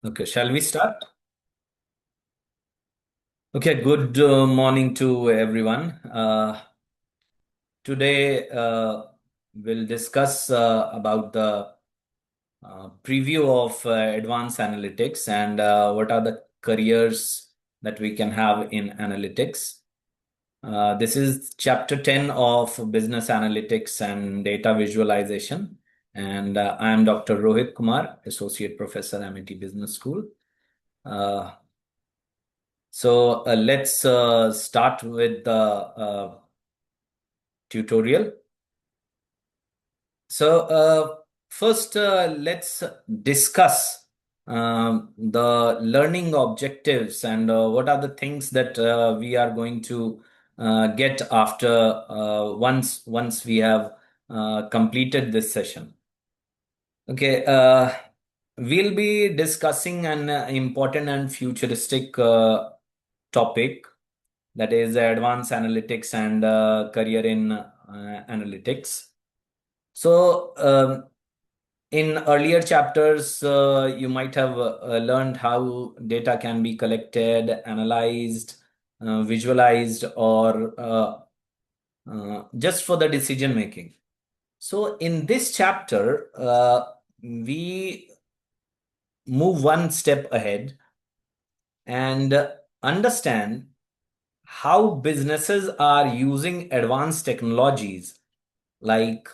Okay, shall we start? Okay, good morning to everyone. Today we'll discuss about the preview of advanced analytics and what are the careers that we can have in analytics. This is chapter 10 of business analytics and data visualization. And I am Dr. Rohit Kumar, Associate Professor, MIT Business School. Uh, So let's start with the tutorial. So first, let's discuss the learning objectives and what are the things that we are going to get after once we have completed this session. Okay, we'll be discussing an important and futuristic topic, that is advanced analytics and career in analytics. So, in earlier chapters, you might have learned how data can be collected, analyzed, visualized, or just for the decision making. So, in this chapter, we move one step ahead and understand how businesses are using advanced technologies like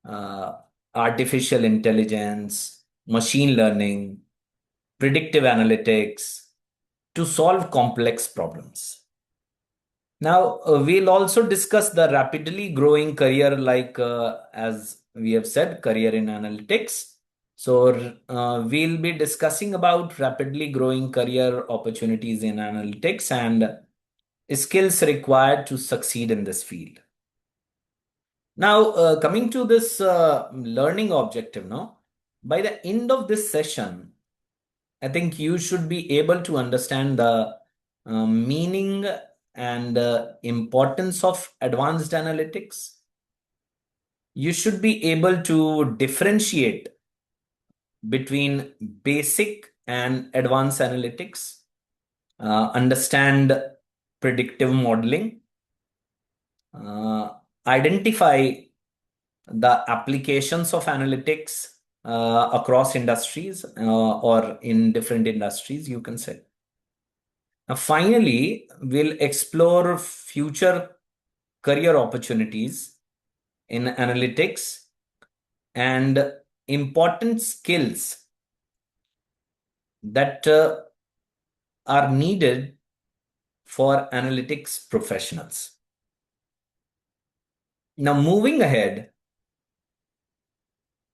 uh, artificial intelligence, machine learning, predictive analytics to solve complex problems. Now, we'll also discuss the rapidly growing career, like as we have said, career in analytics. So, we'll be discussing about rapidly growing career opportunities in analytics and skills required to succeed in this field. Now, coming to this learning objective, no, by the end of this session, I think you should be able to understand the meaning and importance of advanced analytics. You should be able to differentiate between basic and advanced analytics, understand predictive modeling, identify the applications of analytics across industries or in different industries, you can say. Now, finally, we'll explore future career opportunities in analytics and important skills that are needed for analytics professionals. Now, moving ahead,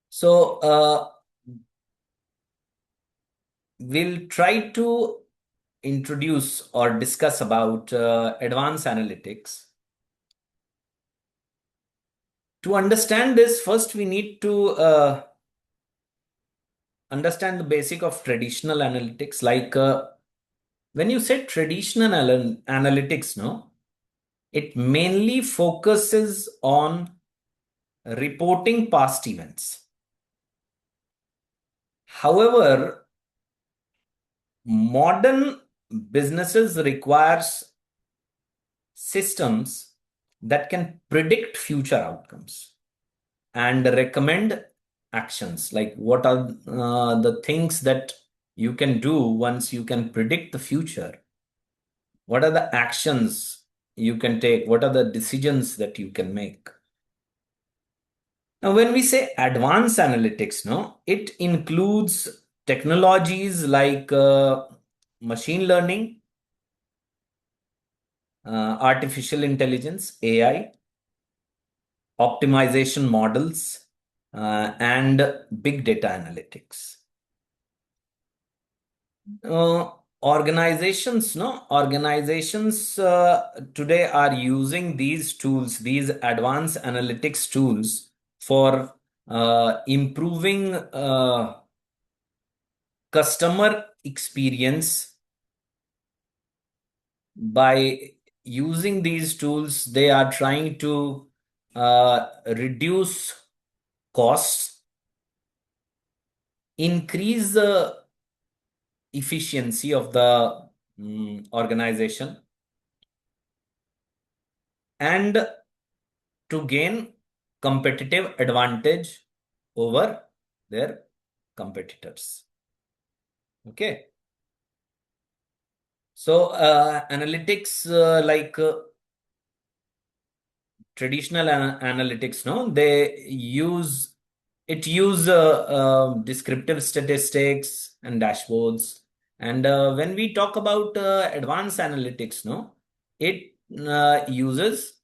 so we'll try to introduce or discuss about advanced analytics. To understand this, first we need to understand the basic of traditional analytics. Like when you say traditional analytics, no, it mainly focuses on reporting past events. However, modern businesses requires systems that can predict future outcomes and recommend actions. Like what are the things that you can do once you can predict the future? What are the actions you can take? What are the decisions that you can make? Now, when we say advanced analytics, no, it includes technologies like machine learning, artificial intelligence, AI, optimization models, and big data analytics. Uh, organizations today are using these tools, these advanced analytics tools, for improving customer experience. By using these tools, they are trying to reduce costs, increase the efficiency of the organization and to gain competitive advantage over their competitors. Okay. So analytics traditional analytics, no, they use descriptive statistics and dashboards. And when we talk about advanced analytics, no, it uses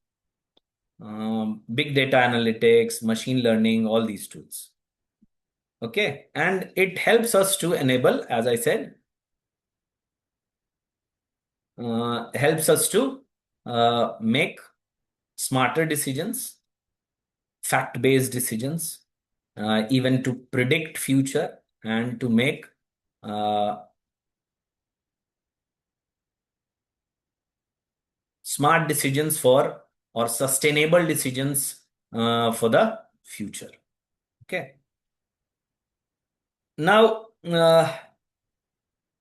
big data analytics, machine learning, all these tools. Okay. And it helps us to enable, as I said, helps us to make smarter decisions, fact-based decisions, even to predict future and to make uh, smart decisions for or sustainable decisions for the future. Okay. Now,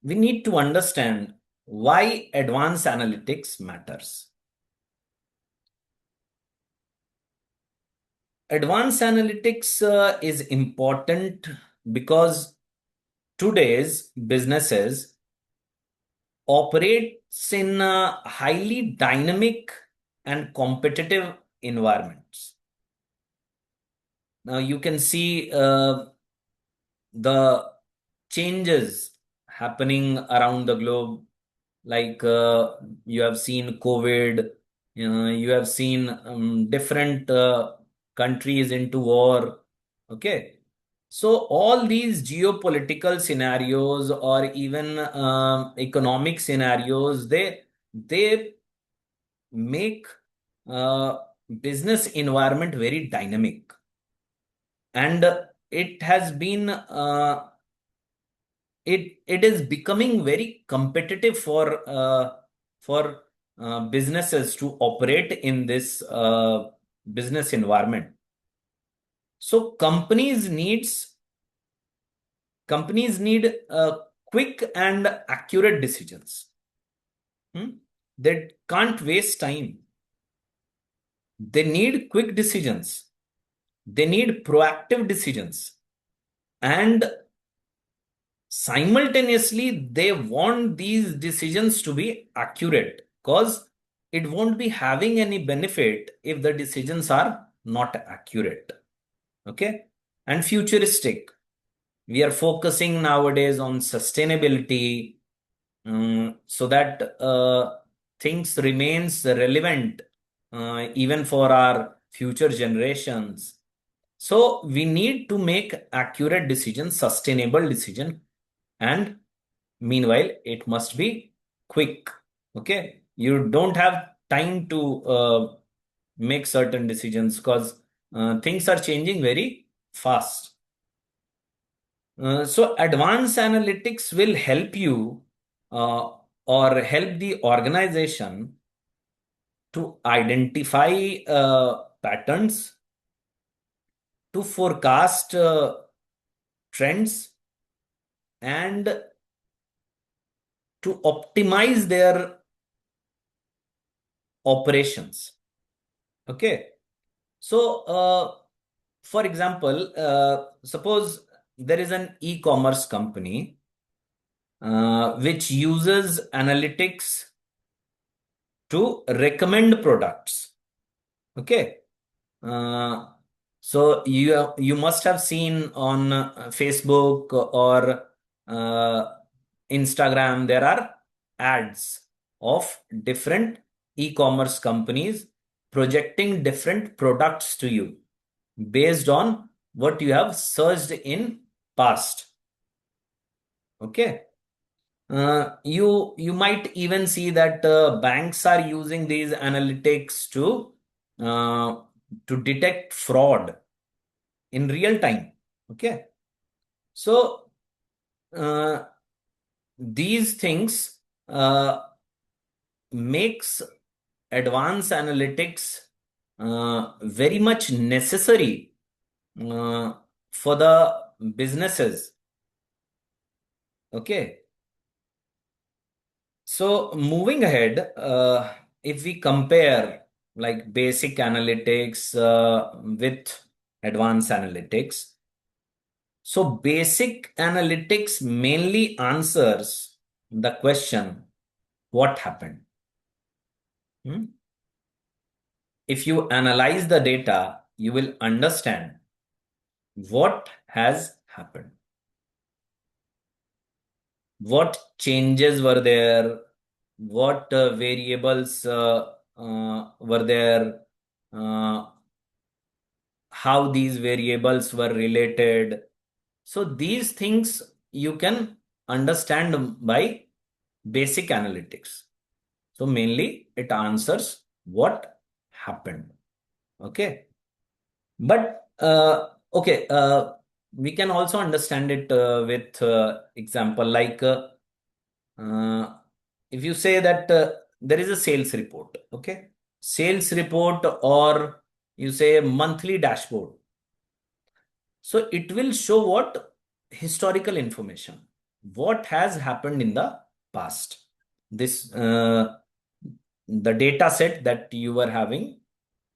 we need to understand why advanced analytics matters. Advanced analytics is important because today's businesses operates in highly dynamic and competitive environments. Now you can see the changes happening around the globe, like you have seen COVID, you have seen different countries into war. Okay. So all these geopolitical scenarios or even economic scenarios, they make uh, business environment very dynamic, and it has been it is becoming very competitive for businesses to operate in this business environment. So companies need quick and accurate decisions. Hmm? They can't waste time. They need quick decisions. They need proactive decisions. And simultaneously, they want these decisions to be accurate because it won't be having any benefit if the decisions are not accurate. Okay. And futuristic. We are focusing nowadays on sustainability, so that things remains relevant even for our future generations. So we need to make accurate decisions, sustainable decision, and meanwhile it must be quick. Okay, you don't have time to make certain decisions because things are changing very fast. So advanced analytics will help you uh, or help the organization to identify patterns, to forecast trends, and to optimize their operations. Okay. So, for example, suppose there is an e-commerce company which uses analytics to recommend products. Okay. Uh, so you must have seen on Facebook or uh, Instagram, there are ads of different e-commerce companies projecting different products to you based on what you have searched in past. Okay. You might even see that banks are using these analytics uh, to detect fraud in real time. Okay. So uh, these things makes advanced analytics very much necessary uh, for the businesses. Okay. So moving ahead, if we compare like basic analytics with advanced analytics, so basic analytics mainly answers the question, what happened? Hmm? If you analyze the data, you will understand what has happened, what changes were there, what variables were there, uh, how these variables were related. So these things you can understand by basic analytics. So mainly it answers what happened. Okay. But okay, we can also understand it with example like uh, if you say that there is a sales report, okay, sales report, or you say monthly dashboard. So it will show what historical information, what has happened in the past. This the data set that you were having,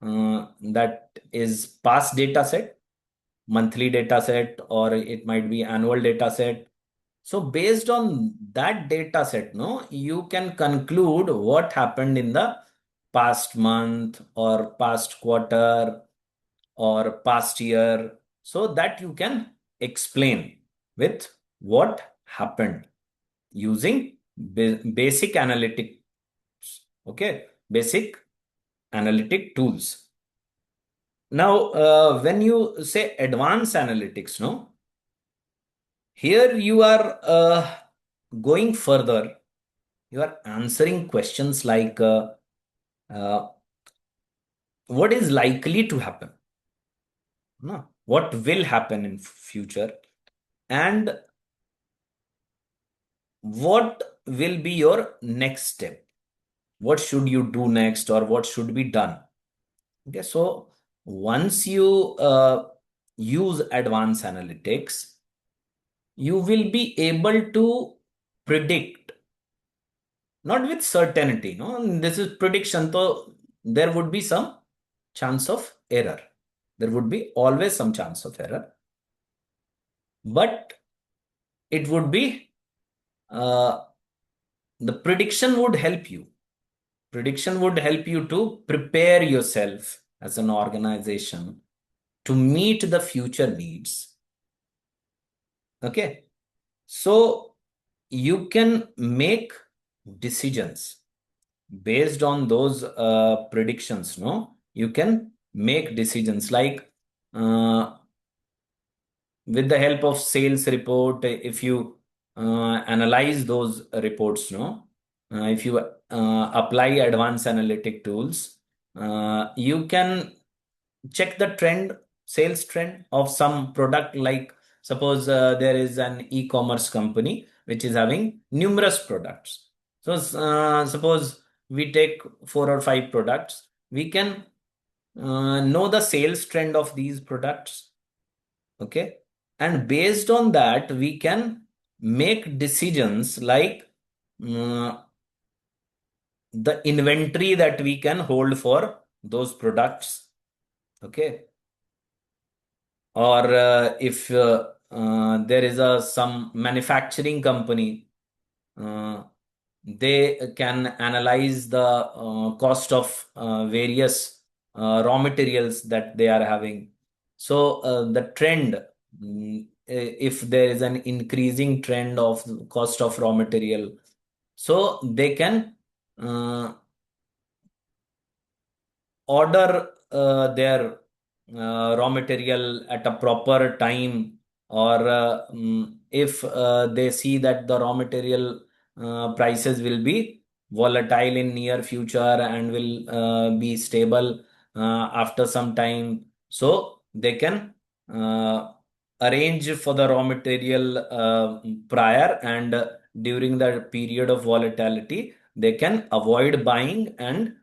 that is past data set, monthly data set, or it might be annual data set. So based on that data set, no, you can conclude what happened in the past month or past quarter or past year, so that you can explain with what happened using basic analytics. Okay, basic analytic tools. Now, when you say advanced analytics, no, here you are going further. You are answering questions like uh, what is likely to happen, no? What will happen in future, and what will be your next step? What should you do next, or what should be done? Okay, so once you use advanced analytics, you will be able to predict, not with certainty. No, this is prediction, so there would be some chance of error. There would be always some chance of error, but it would be uh, the prediction would help you. Prediction would help you to prepare yourself as an organization to meet the future needs. Okay, so you can make decisions based on those predictions. No, you can make decisions like uh, with the help of sales report. If you analyze those reports, no, if you apply advanced analytic tools, you can check the trend, sales trend of some product. Like suppose there is an e-commerce company which is having numerous products. So suppose we take 4 or 5 products, we can know the sales trend of these products. Okay, and based on that we can make decisions like uh, the inventory that we can hold for those products. Okay, or if there is a some manufacturing company, uh, they can analyze the cost of various raw materials that they are having. So the trend, if there is an increasing trend of cost of raw material, so they can uh, order their raw material at a proper time, or if they see that the raw material prices will be volatile in near future and will be stable after some time, so they can uh, arrange for the raw material prior, and during the period of volatility they can avoid buying, and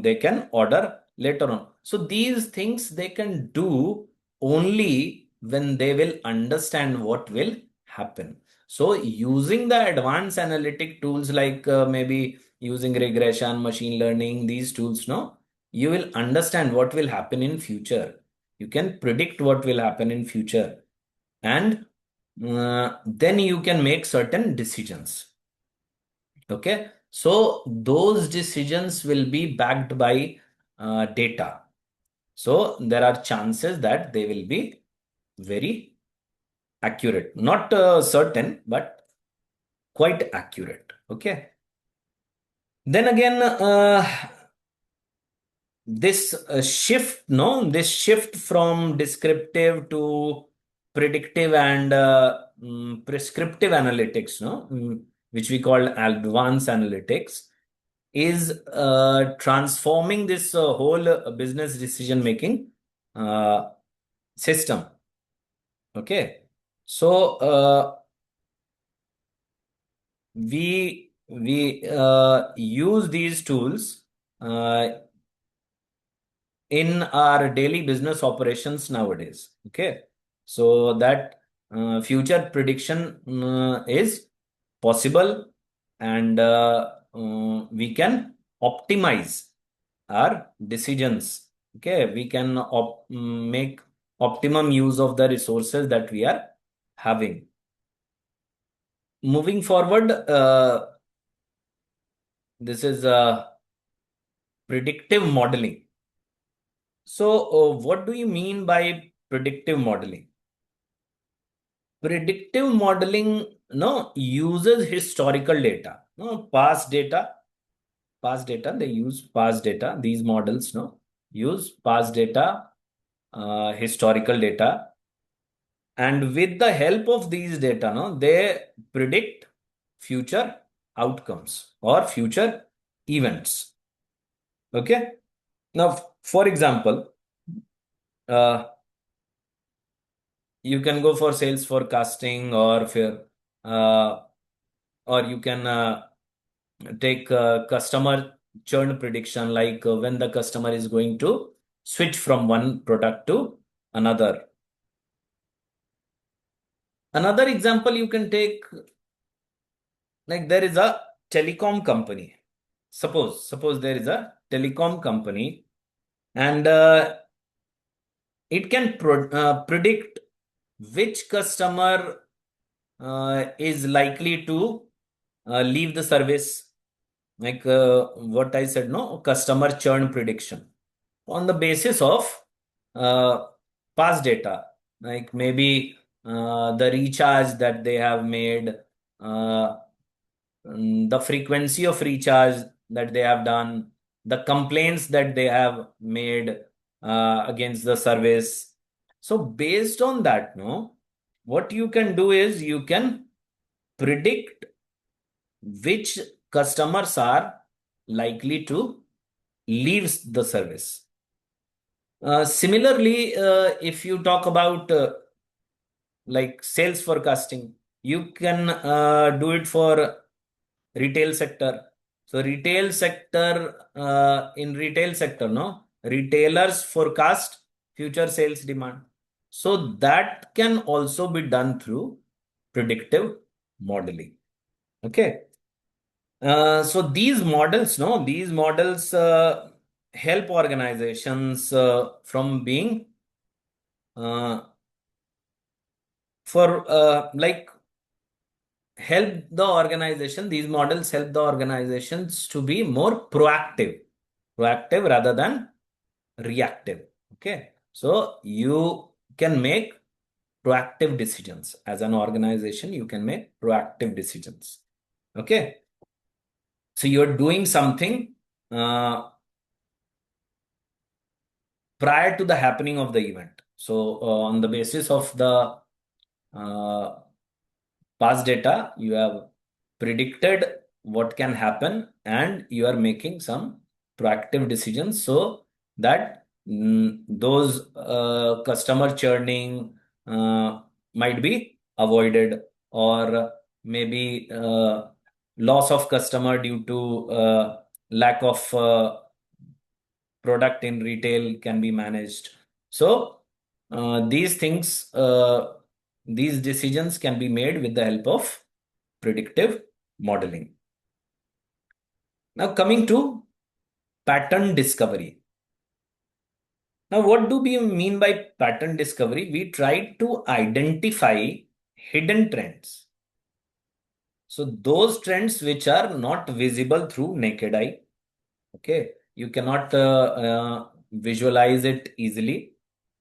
they can order later on. So these things they can do only when they will understand what will happen. So using the advanced analytic tools like maybe using regression, machine learning, these tools, no, you will understand what will happen in future. You can predict what will happen in future, and then you can make certain decisions. Okay, so those decisions will be backed by data. So there are chances that they will be very accurate, not certain, but quite accurate. Okay. Then again, this shift from descriptive to predictive and prescriptive analytics, no, which we call advanced analytics, is transforming this whole business decision making uh, system. Okay, so we use these tools uh, in our daily business operations nowadays. Okay, so that future prediction is possible, and we can optimize our decisions. Okay, we can make optimum use of the resources that we are having. Moving forward, this is predictive modeling. So, what do you mean by predictive modeling? Predictive modeling, no, uses historical data, no, past data. They use past data. These models, no, use past data, historical data, and with the help of these data, no, they predict future outcomes or future events. Okay. Now, for example, uh, you can go for sales forecasting, uh, or you can take customer churn prediction, like when the customer is going to switch from one product to another. Another example you can take, like there is a telecom company. Suppose there is a telecom company, and it can predict which customer is likely to leave the service, like what I said, no, customer churn prediction on the basis of uh, past data, like maybe the recharge that they have made, uh, the frequency of recharge that they have done, the complaints that they have made against the service. So based on that, no, what you can do is you can predict which customers are likely to leave the service. Similarly, if you talk about like sales forecasting, you can do it for retail sector. So in retail sector, no, retailers forecast future sales demand. So that can also be done through predictive modeling. Okay. So these models help organizations from being uh, for like help the organization. These models help the organizations to be more proactive rather than reactive. Okay, so you can make proactive decisions as an organization. You can make proactive decisions. Okay, so you're doing something uh, prior to the happening of the event. So on the basis of the uh, past data, you have predicted what can happen, and you are making some proactive decisions so that those customer churning might be avoided, or maybe loss of customer due to lack of product in retail can be managed. So these decisions can be made with the help of predictive modeling. Now coming to pattern discovery. Now, what do we mean by pattern discovery? We try to identify hidden trends. So those trends which are not visible through naked eye. Okay, you cannot visualize it easily.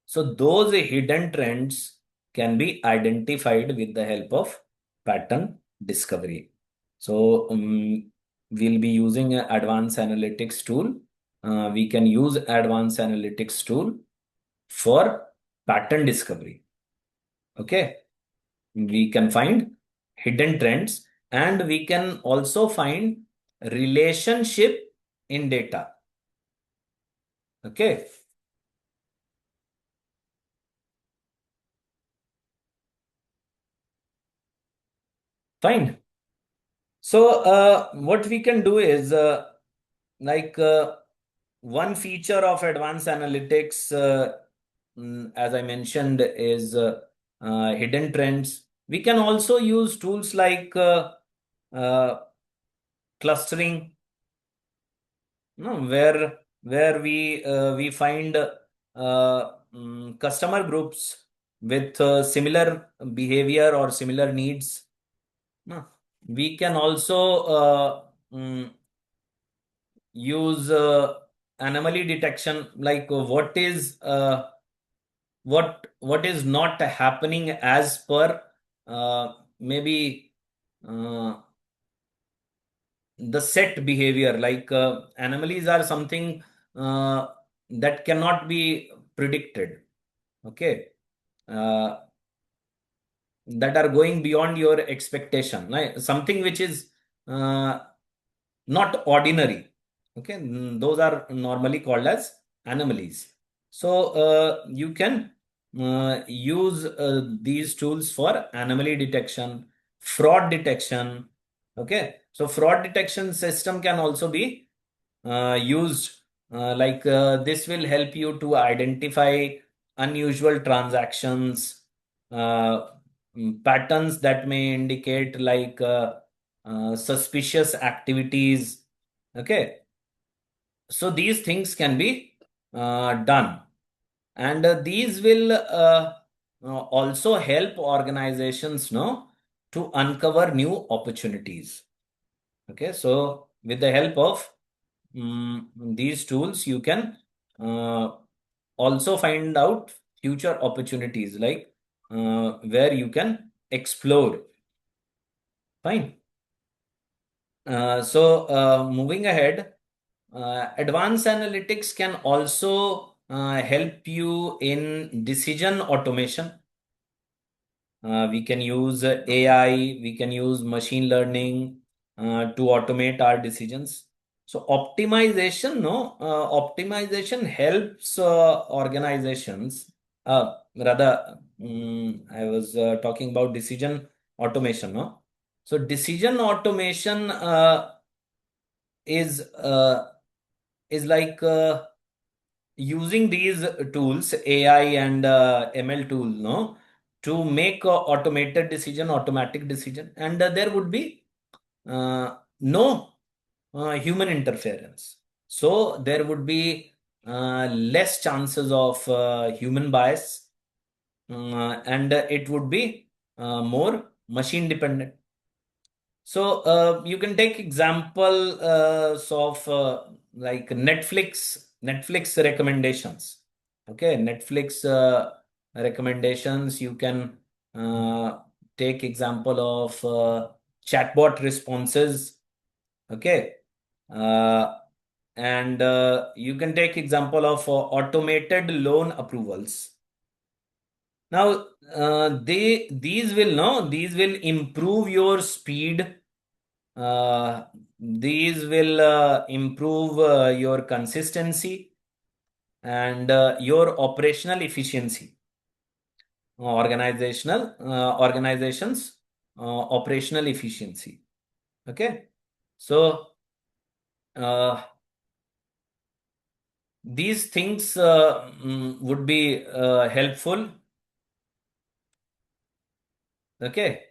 So those hidden trends can be identified with the help of pattern discovery. So we'll be using an advanced analytics tool. We can use advanced analytics tool for pattern discovery. Okay, we can find hidden trends and we can also find relationship in data. Okay. Fine. So, what we can do is like one feature of advanced analytics, as I mentioned, is hidden trends. We can also use tools like uh, clustering, no, where we find customer groups with similar behavior or similar needs. No. We can also use anomaly detection, like what is not happening as per maybe uh, the set behavior. Like anomalies are something uh, that cannot be predicted. Okay, uh, that are going beyond your expectation, like something which is uh, not ordinary. Okay, those are normally called as anomalies. So you can use these tools for anomaly detection, fraud detection. Okay, so fraud detection system can also be used. Like this will help you to identify unusual transactions, uh, patterns that may indicate like suspicious activities. Okay, so these things can be done, and these will also help organizations know to uncover new opportunities. Okay, so with the help of these tools, you can uh, also find out future opportunities, like where you can explore. Fine. So moving ahead, advanced analytics can also help you in decision automation. We can use AI, we can use machine learning to automate our decisions. So optimization helps organizations. Rather, I was talking about decision automation. No, so decision automation is uh, is like using these tools, AI and ML tool, no, to make automated decision, automatic decision, and there would be no human interference. So there would be less chances of human bias, and it would be more machine dependent. So you can take example of like Netflix recommendations. Okay, Netflix recommendations. You can uh, take example of chatbot responses. Okay, uh, and you can take example of automated loan approvals. Now, these will improve your speed. These will improve your consistency and your operational efficiency. Organizations operational efficiency. Okay, so uh, these things would be helpful. Okay.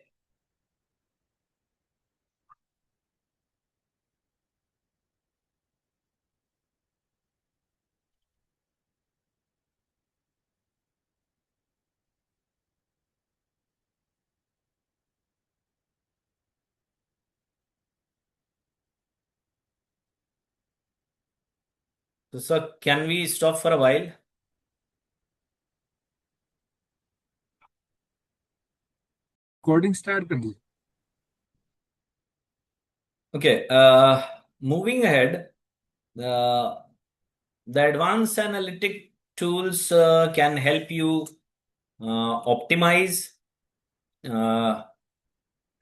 So, sir, can we stop for a while? Coding start कर दी। Okay. Moving ahead, uh, the advanced analytic tools can help you optimize, uh,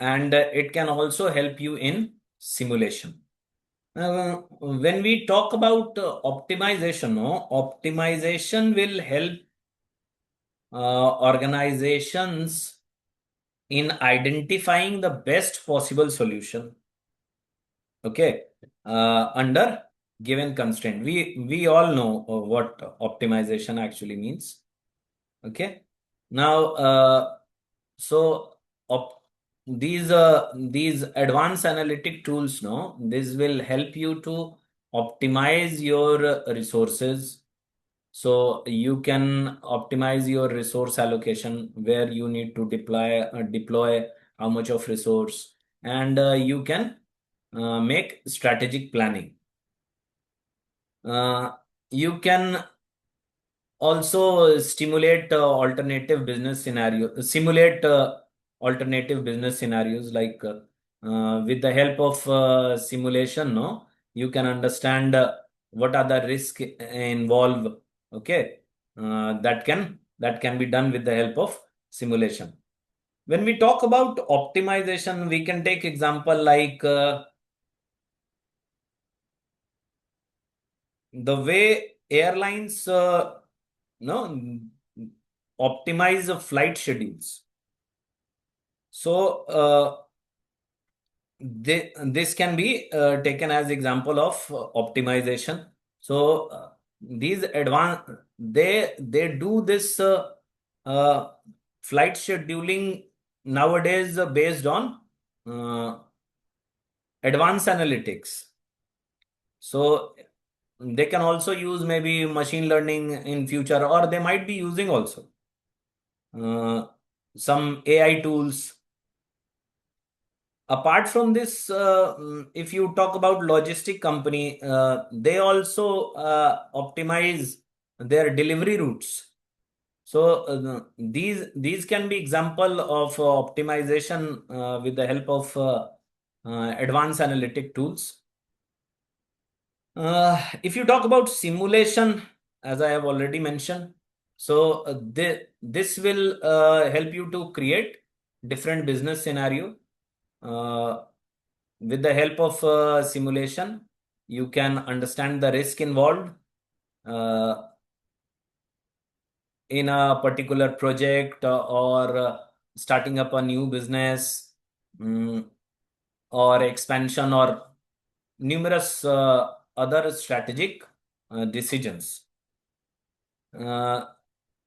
and it can also help you in simulation. When we talk about optimization, no, optimization will help organizations in identifying the best possible solution. Okay, under given constraint. We all know what optimization actually means. Okay, now so op these advanced analytic tools, no, this will help you to optimize your resources. So you can optimize your resource allocation where you need to deploy how much of resource, and you can make strategic planning. Uh, you can also simulate alternative business scenarios, like with the help of simulation, no, you can understand what are the risks involved. Okay, that can be done with the help of simulation. When we talk about optimization, we can take example like the way airlines no optimize flight schedules. So this can be taken as example of optimization. So these advanced they do this uh, flight scheduling nowadays based on uh, advanced analytics. So they can also use maybe machine learning in future, or they might be using also uh, some AI tools. Apart from this, if you talk about logistic company, they also optimize their delivery routes. So these can be example of optimization with the help of advanced analytic tools. If you talk about simulation, as I have already mentioned, so this will help you to create different business scenario. Uh, with the help of simulation, you can understand the risk involved uh, in a particular project, or starting up a new business, mm, or expansion, or numerous other strategic decisions. Uh,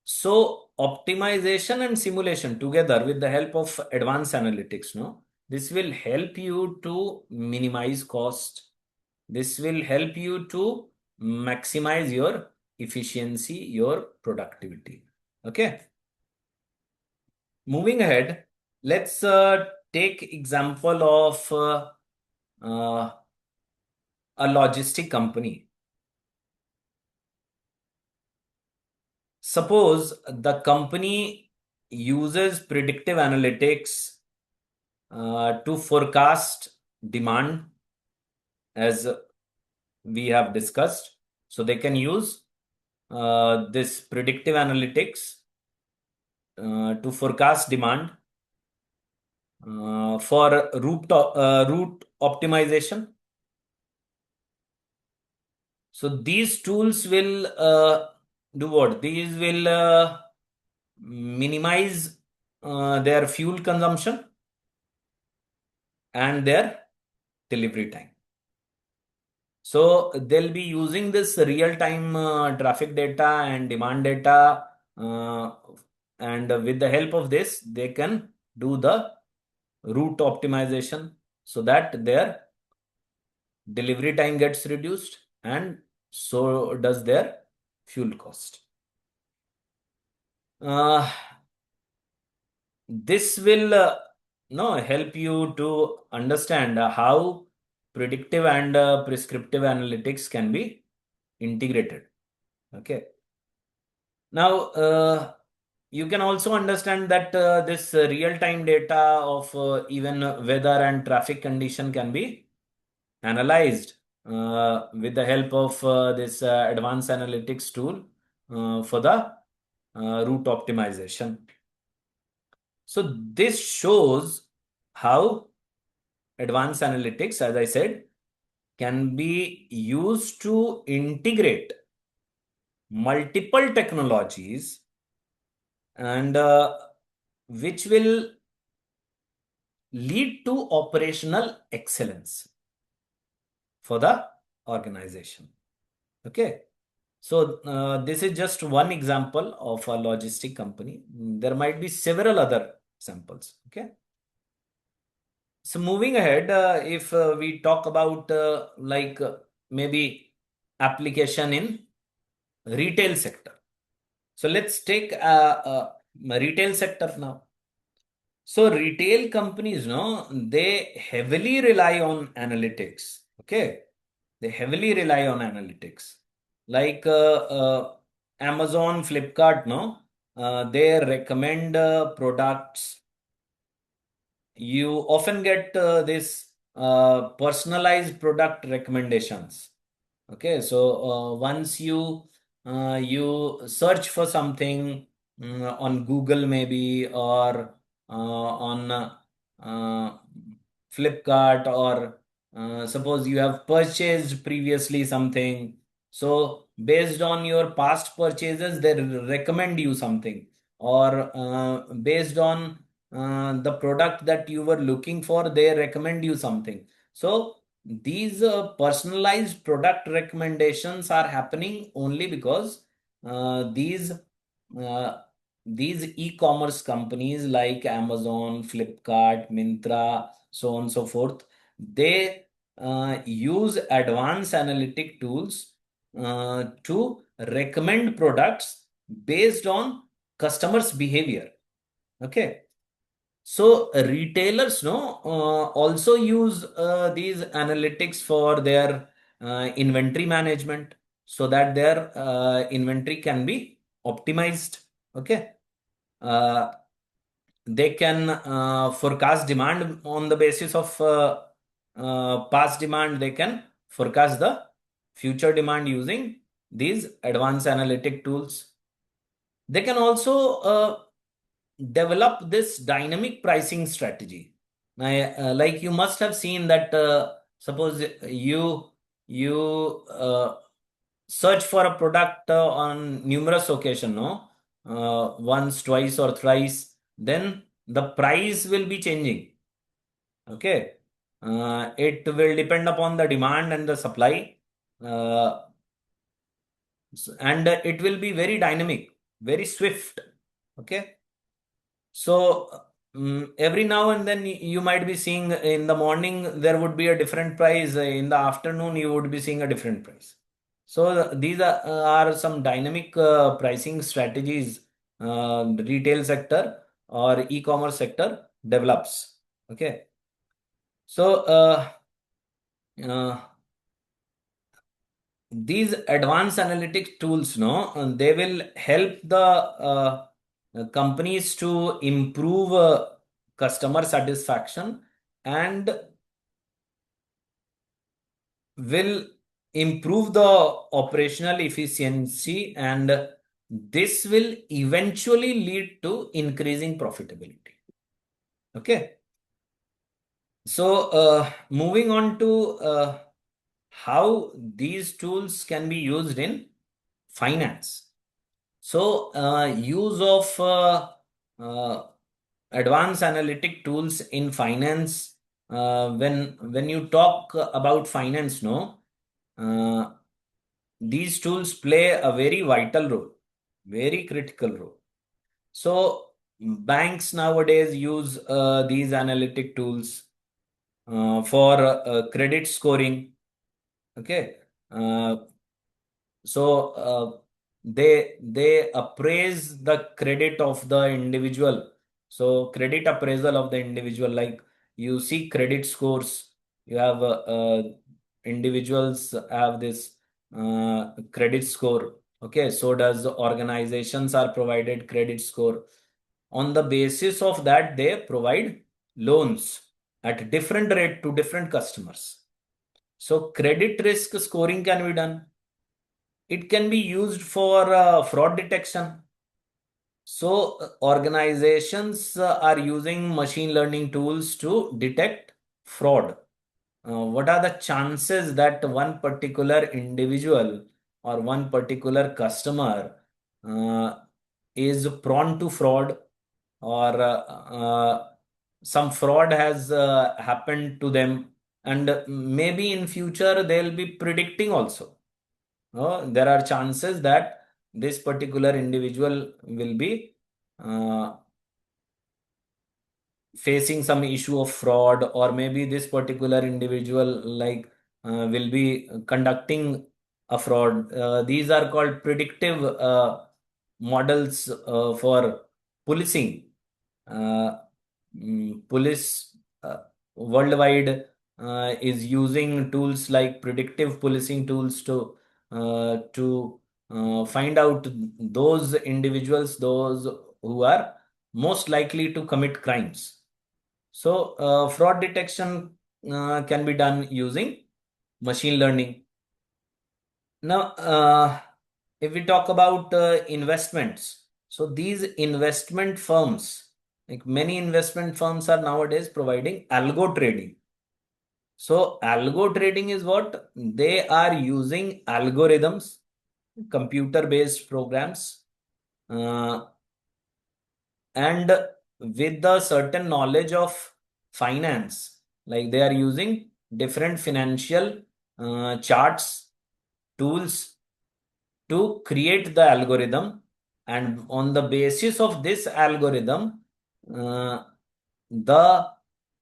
so optimization and simulation together with the help of advanced analytics, no, this will help you to minimize cost. This will help you to maximize your efficiency, your productivity. Okay. Moving ahead, let's take example of uh, a logistic company. Suppose the company uses predictive analytics to forecast demand, as we have discussed. So they can use this predictive analytics to forecast demand for route optimization. So these tools will do what? These will minimize their fuel consumption and their delivery time. So they'll be using this real-time traffic data and demand data, uh, and with the help of this, they can do the route optimization so that their delivery time gets reduced, and so does their fuel cost. Uh, this will no help you to understand how predictive and prescriptive analytics can be integrated. Okay. Now, you can also understand that this real-time data of even weather and traffic condition can be analyzed with the help of this advanced analytics tool for the route optimization. So this shows how advanced analytics, as I said, can be used to integrate multiple technologies and which will lead to operational excellence for the organization. Okay. So this is just one example of a logistic company. There might be several other examples. Okay. So moving ahead, if we talk about maybe application in retail sector. So let's take retail sector now. So retail companies, no, they heavily rely on analytics. Okay, they heavily rely on analytics. Like Amazon, Flipkart, no, they recommend products. You often get this personalized product recommendations. Okay, so once you search for something on Google maybe or on Flipkart, or suppose you have purchased previously something. So based on your past purchases, they recommend you something, or based on the product that you were looking for, they recommend you something. So these personalized product recommendations are happening only because uh, these uh, these e-commerce companies like Amazon, Flipkart, Myntra, so on and so forth, they use advanced analytic tools to recommend products based on customers' behavior. Okay. So retailers no also use these analytics for their inventory management, so that their inventory can be optimized. Okay. Uh, they can forecast demand on the basis of past demand. They can forecast the future demand using these advanced analytic tools. They can also develop this dynamic pricing strategy. Now, like you must have seen that suppose you search for a product on numerous occasion, no, once, twice, or thrice, then the price will be changing. Okay, it will depend upon the demand and the supply, uh, and it will be very dynamic, very swift. Okay. So every now and then you might be seeing in the morning there would be a different price. In the afternoon you would be seeing a different price. So these are some dynamic pricing strategies the retail sector or e-commerce sector develops. Okay. So uh, these advanced analytics tools, no, they will help the companies to improve customer satisfaction, and will improve the operational efficiency, and this will eventually lead to increasing profitability. Okay. So moving on to how these tools can be used in finance. So, use of uh, advanced analytic tools in finance. When you talk about finance, no, uh, these tools play a very vital role, very critical role. So, banks nowadays use these analytic tools for credit scoring. Okay. So they appraise the credit of the individual. So credit appraisal of the individual, like you see credit scores. You have individuals have this credit score. Okay, so does organizations are provided credit score. On the basis of that, they provide loans at different rate to different customers. So credit risk scoring can be done. It can be used for fraud detection. So organizations are using machine learning tools to detect fraud. What are the chances that one particular individual or one particular customer uh, is prone to fraud, or some fraud has happened to them, and maybe in future they'll be predicting also. There are chances that this particular individual will be uh, facing some issue of fraud, or maybe this particular individual will be conducting a fraud. These are called predictive models for policing. uh, Police worldwide is using tools like predictive policing tools to find out those individuals, those who are most likely to commit crimes. So fraud detection can be done using machine learning. Now, if we talk about investments, so these investment firms, like many investment firms are nowadays providing algo trading. So algo trading is what? They are using algorithms, computer-based programs, uh, and with a certain knowledge of finance, like they are using different financial charts, tools to create the algorithm, and on the basis of this algorithm, uh, the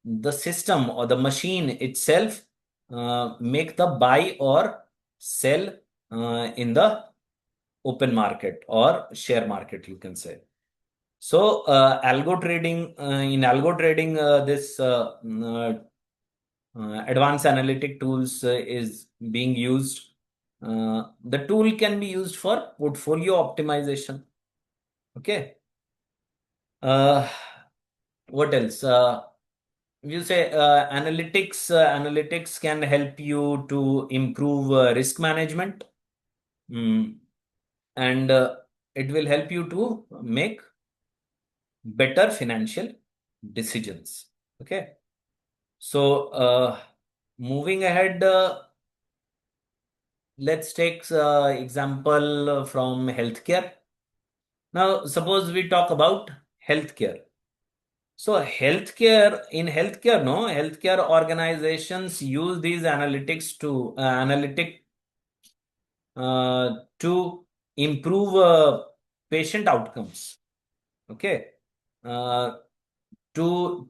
the system or the machine itself make the buy or sell in the open market or share market, you can say. So algo trading, this advanced analytic tools is being used. The tool can be used for portfolio optimization. Okay. Uh, what else? You say analytics can help you to improve risk management. Mm. And it will help you to make better financial decisions. Okay. So moving ahead, let's take example from healthcare. Now, suppose we talk about healthcare. So healthcare, no, healthcare organizations use these analytics to to improve patient outcomes. Okay, uh, to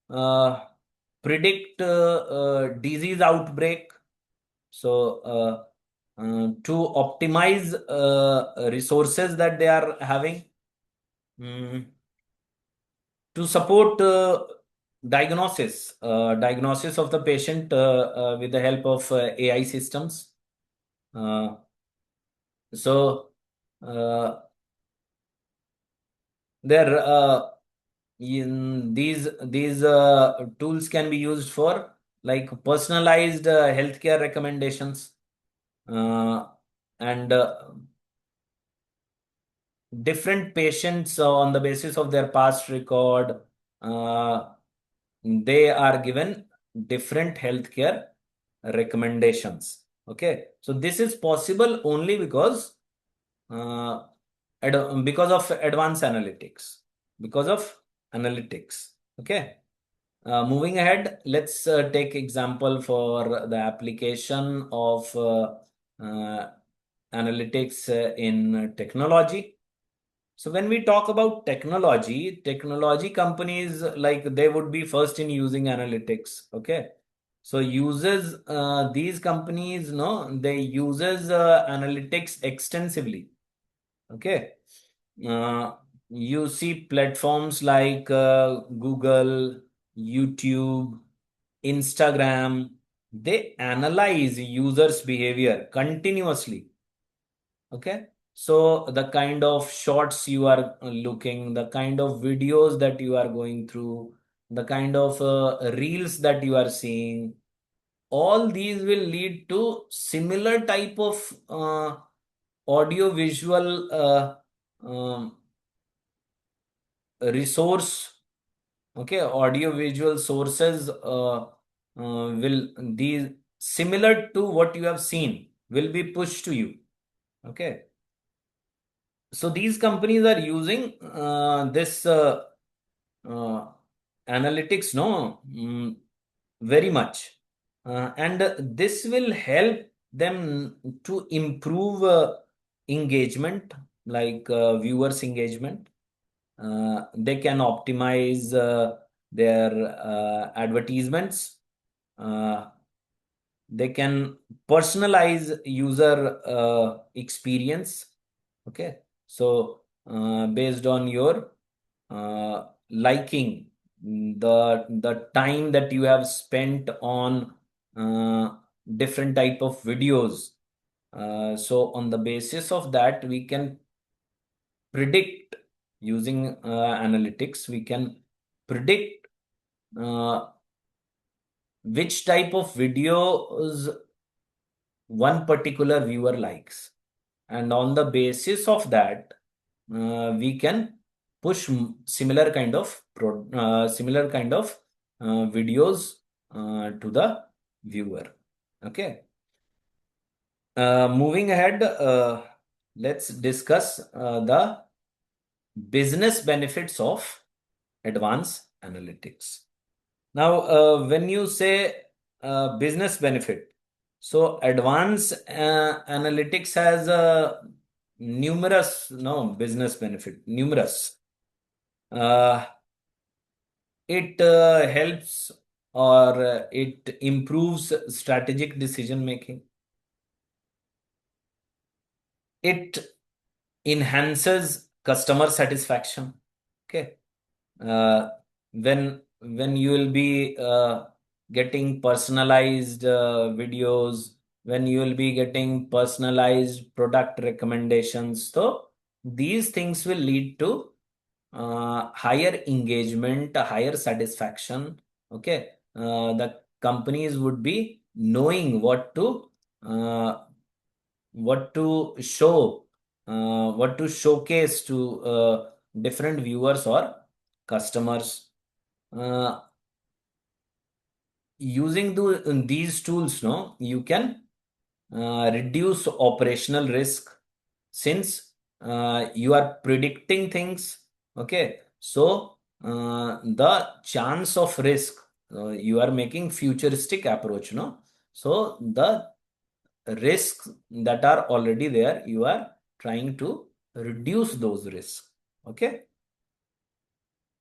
uh, predict disease outbreak. So to optimize resources that they are having. Mm, to support diagnosis of the patient with the help of AI systems. Uh, so uh, there in these tools can be used for like personalized healthcare recommendations, uh, and different patients on the basis of their past record, uh, they are given different healthcare recommendations. Okay, so this is possible only uh, because of advanced analytics, because of analytics. Okay, moving ahead, let's take example for the application of analytics in technology. So when we talk about technology companies, like they would be first in using analytics. Okay. So uses these companies, no, they uses analytics extensively. Okay. Uh, you see platforms like Google, YouTube, Instagram. they analyze users' behavior continuously. Okay. So the kind of shorts you are looking, the kind of videos that you are going through, the kind of reels that you are seeing, all these will lead to similar type of audio visual resource. Okay, audio visual sources will these similar to what you have seen will be pushed to you. Okay, so these companies are using this uh, analytics, no, very much, and this will help them to improve engagement, like viewers' engagement. They can optimize their advertisements. Uh, they can personalize user experience. Okay, so based on your liking, the time that you have spent on uh, different type of videos. So on the basis of that, we can predict using analytics. We can predict uh, which type of videos one particular viewer likes, and on the basis of that, we can push similar kind of videos to the viewer. Okay. Moving ahead, let's discuss the business benefits of advanced analytics. Now, when you say business benefit, so advanced analytics has numerous, no, business benefit, numerous. Uh, it helps, or it improves strategic decision making. It enhances customer satisfaction. Okay. uh, when you will be getting personalized videos, when you will be getting personalized product recommendations, so these things will lead to higher engagement, higher satisfaction. Okay, the companies would be knowing uh, what to showcase to different viewers or customers. Uh, Using these tools, no, you can reduce operational risk, since you are predicting things. Okay, so the chance of risk, you are making futuristic approach, no, so the risks that are already there, you are trying to reduce those risks. Okay,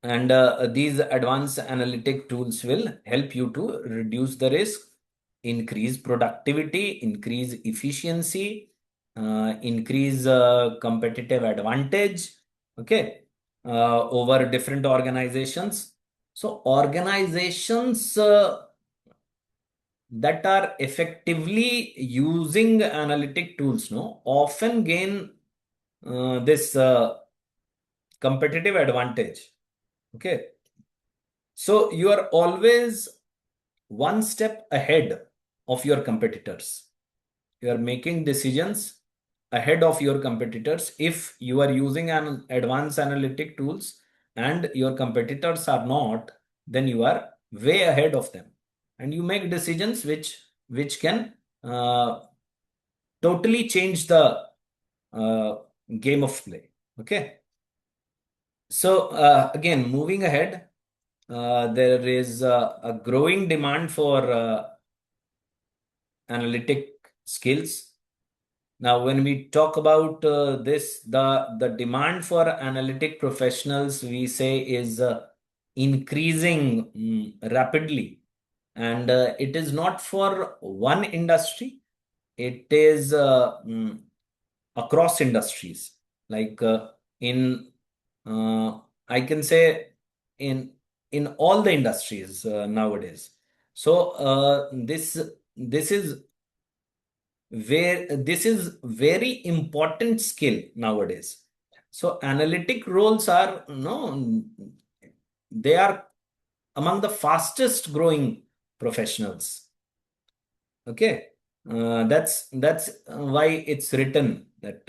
and these advanced analytic tools will help you to reduce the risk, increase productivity, increase efficiency, increase competitive advantage. Okay, over different organizations. So organizations that are effectively using analytic tools, no, often gain this competitive advantage. Okay, so you are always one step ahead of your competitors. You are making decisions ahead of your competitors if you are using an advanced analytic tools and your competitors are not, then you are way ahead of them, and you make decisions which can uh, totally change the uh, game of play. Okay, so again, moving ahead, there is a growing demand for analytic skills. Now, when we talk about this, the demand for analytic professionals, we say, is increasing rapidly, and it is not for one industry. It is across industries. Like in, I can say, in all the industries nowadays. So this this is where this is very important skill nowadays. So analytic roles are no, they are among the fastest growing professionals. Okay, that's why it's written that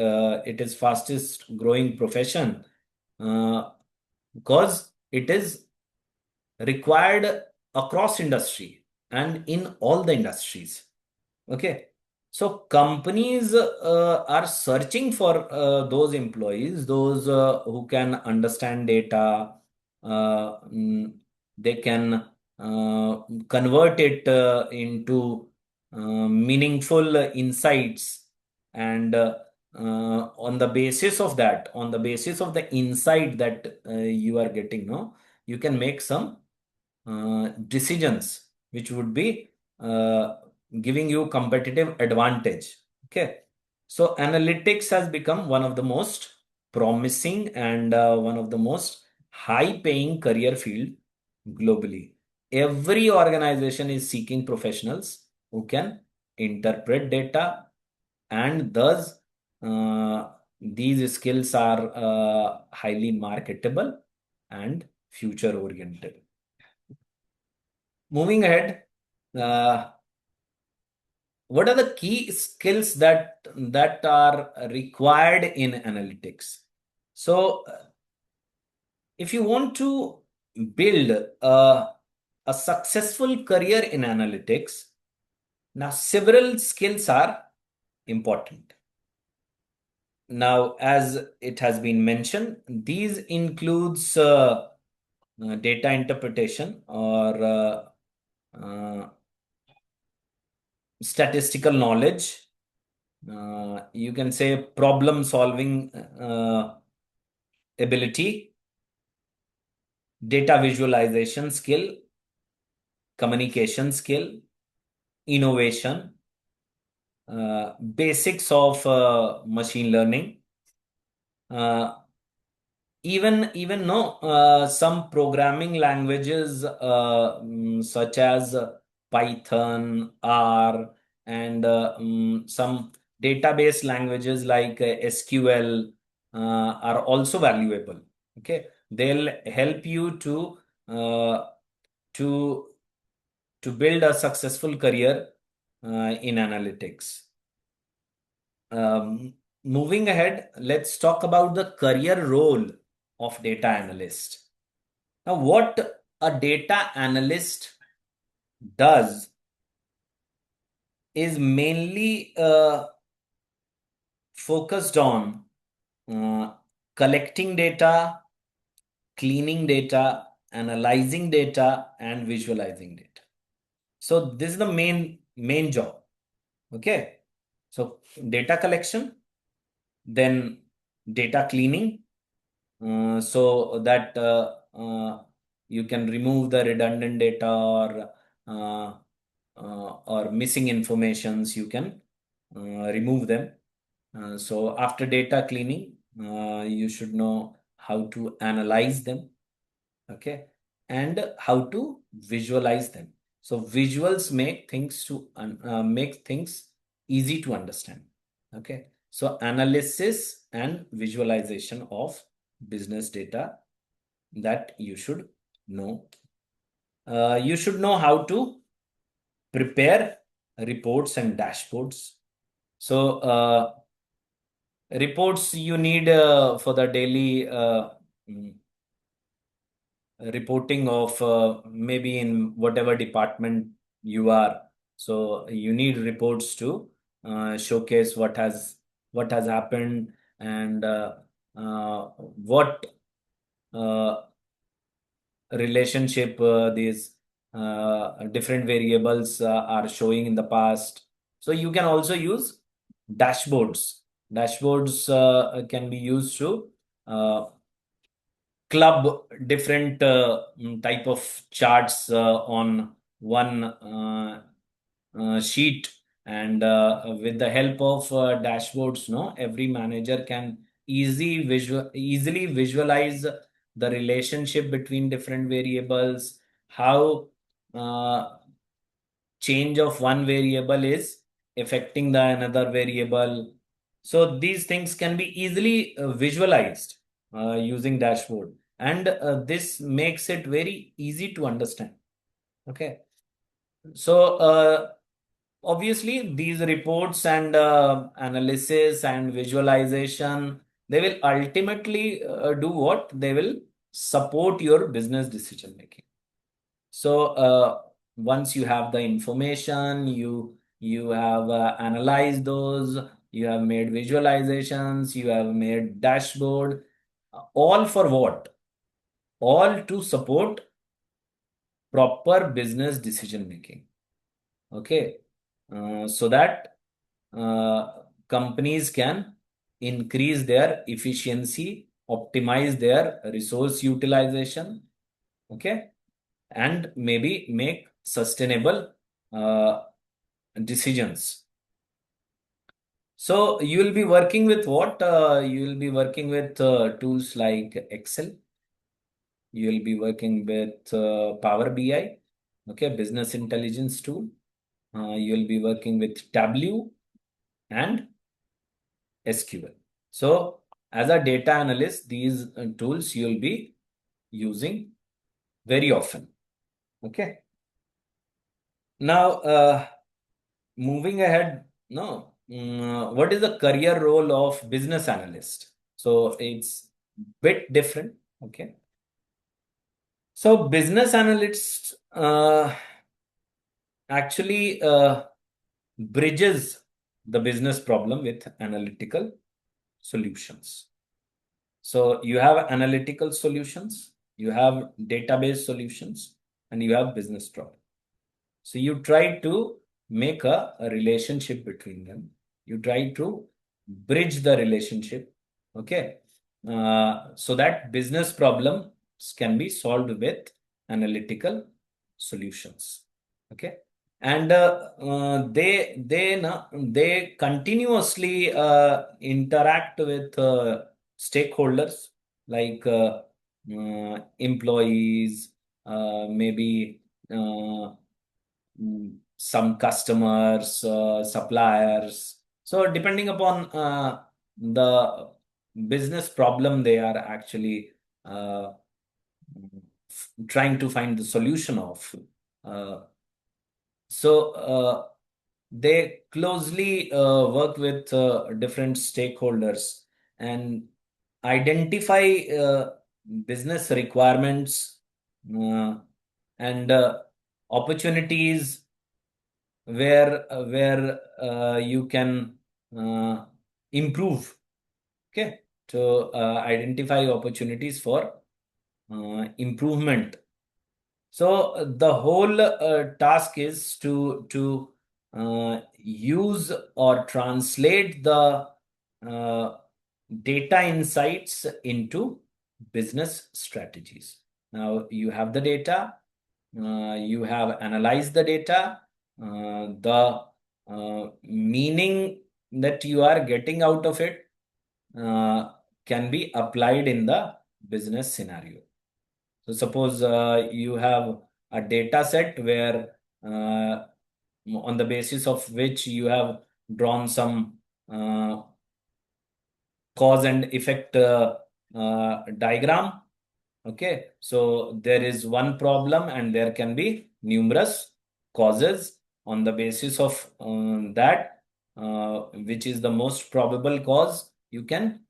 it is fastest growing profession, because it is required across industry and in all the industries. Okay. So companies are searching for those employees, those who can understand data. They can convert it into meaningful insights, and on the basis of that, on the basis of the insight that you are getting, no, you can make some decisions which would be giving you competitive advantage. Okay. So analytics has become one of the most promising and one of the most high paying career field globally. Every organization is seeking professionals who can interpret data, and thus these skills are highly marketable and future oriented. Moving ahead, uh, what are the key skills that are required in analytics? So, if you want to build a successful career in analytics, now several skills are important. Now, as it has been mentioned, these includes data interpretation or statistical knowledge. You can say problem solving ability, data visualization skill, communication skill, innovation, basics of machine learning, uh, even no some programming languages such as Python, R, and some database languages like SQL are also valuable. Okay, they'll help you uh, to to build a successful career in analytics. Um, Moving ahead, let's talk about the career role of data analyst. Now, what a data analyst does is mainly focused on uh, collecting data, cleaning data, analyzing data, and visualizing data. So this is the main job. Okay. So data collection, then data cleaning, so that you can remove the redundant data uh, or missing informations, you can remove them. So after data cleaning, you should know how to analyze them, okay, and how to visualize them. So visuals make things easy to understand. Okay, so analysis and visualization of business data, that you should know. You should know how to prepare reports and dashboards. So reports you need for the daily mm, reporting of maybe in whatever department you are. So you need reports to showcase what has happened, and what uh, relationship these different variables are showing in the past. So you can also use dashboards. Dashboards can be used to uh, club different type of charts on one sheet, and with the help of dashboards, no, every manager can easily visualize the relationship between different variables, how uh, change of one variable is affecting the another variable. So these things can be easily visualized using dashboard, and this makes it very easy to understand. Okay. So obviously these reports and analysis and visualization, they will ultimately do what? They will support your business decision making. So once you have the information, you have analyzed those, you have made visualizations, you have made dashboard, all for what? All to support proper business decision making. Okay. So that companies can increase their efficiency, optimize their resource utilization, okay, and maybe make sustainable uh, decisions. So you will be working with what? You will be working with tools like Excel. You will be working with Power BI, okay, business intelligence tool. You will be working with Tableau and SQL. So as a data analyst, these tools you'll be using very often. Okay. Now, moving ahead, no, what is the career role of business analyst? So it's bit different. Okay. So business analysts actually bridges the business problem with analytical solutions. So you have analytical solutions, you have database solutions, and you have business problem. So you try to make a relationship between them. You try to bridge the relationship, okay, so that business problems can be solved with analytical solutions, okay. And they continuously interact with stakeholders like employees, maybe some customers, suppliers. So depending upon the business problem they are actually uh, trying to find the solution of. Uh, so they closely work with different stakeholders and identify business requirements uh, and opportunities where you can uh, improve, okay, to identify opportunities for improvement. So the whole task is to use or translate the uh, data insights into business strategies. Now you have the data, you have analyzed the data, the meaning that you are getting out of it can be applied in the business scenario. So suppose you have a data set where on the basis of which you have drawn some uh, cause and effect diagram. Okay, so there is one problem and there can be numerous causes. On the basis of that, which is the most probable cause, you can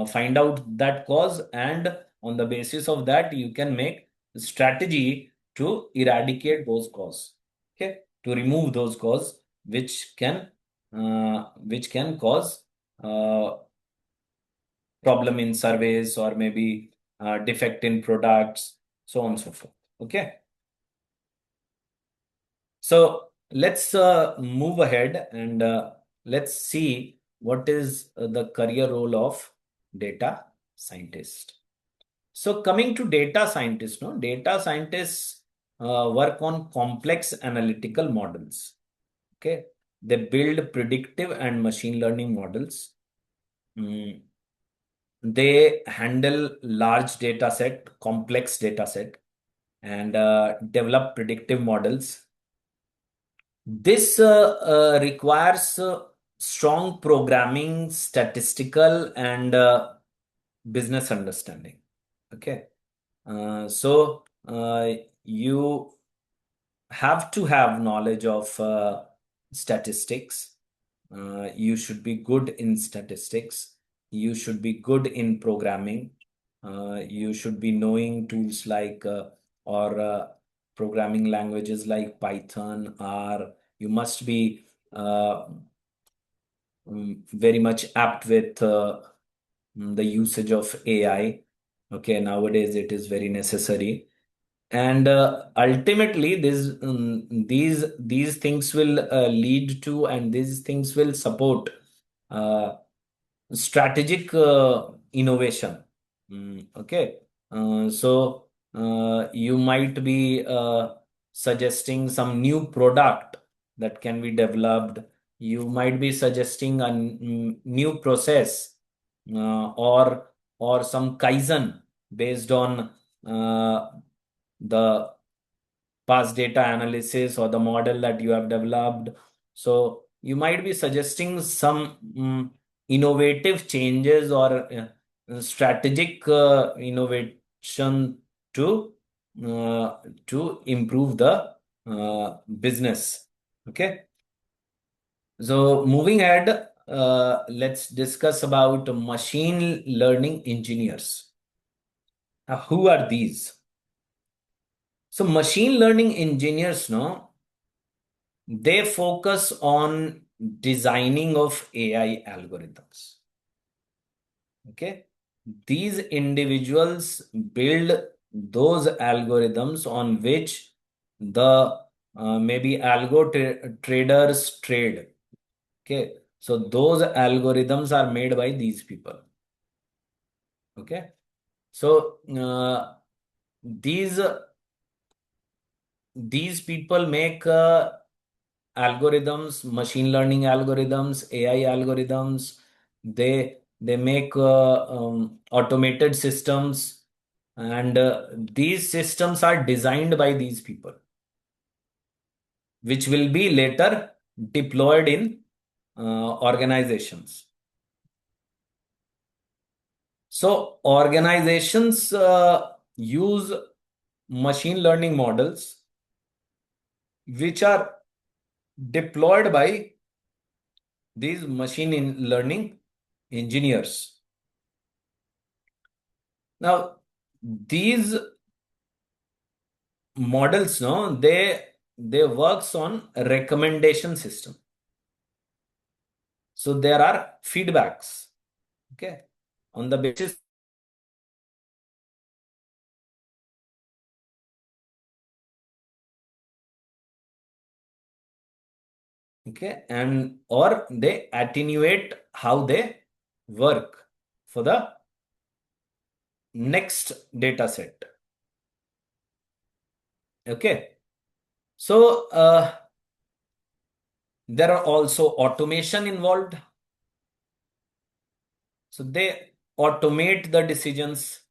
find out that cause, and on the basis of that, you can make a strategy to eradicate those cause. Okay, to remove those cause which can cause problem in surveys or maybe defect in products, so on and so forth. Okay. So let's move ahead and let's see what is the career role of data scientist. So coming to data scientists, no, data scientists work on complex analytical models. Okay. They build predictive and machine learning models. Mm, they handle large data set, complex data set, and develop predictive models. This requires strong programming, statistical, and business understanding. Okay. You have to have knowledge of statistics. You should be good in statistics. You should be good in programming. You should be knowing tools like or programming languages like Python, R. You must be very much apt with the usage of AI. Okay, nowadays it is very necessary, and ultimately these things will lead to, and these things will support uh, strategic innovation. Okay. You might be suggesting some new product that can be developed. You might be suggesting a new process, or some Kaizen based on the past data analysis or the model that you have developed. So you might be suggesting some innovative changes or strategic innovation to improve the business. Okay. So moving ahead, let's discuss about machine learning engineers. Who are these? So machine learning engineers, no, they focus on designing of AI algorithms. Okay. These individuals build those algorithms on which the maybe traders trade. Okay. So those algorithms are made by these people. Okay. So these these people make algorithms, machine learning algorithms, AI algorithms. They make automated systems, and these systems are designed by these people, which will be later deployed in organizations. So organizations use machine learning models which are deployed by these learning engineers. Now, these models, no, they works on a recommendation system. So there are feedbacks. Okay, on the basis. Okay, and or they attenuate how they work for the next data set. Okay, so there are also automation involved. So they automate the decisions.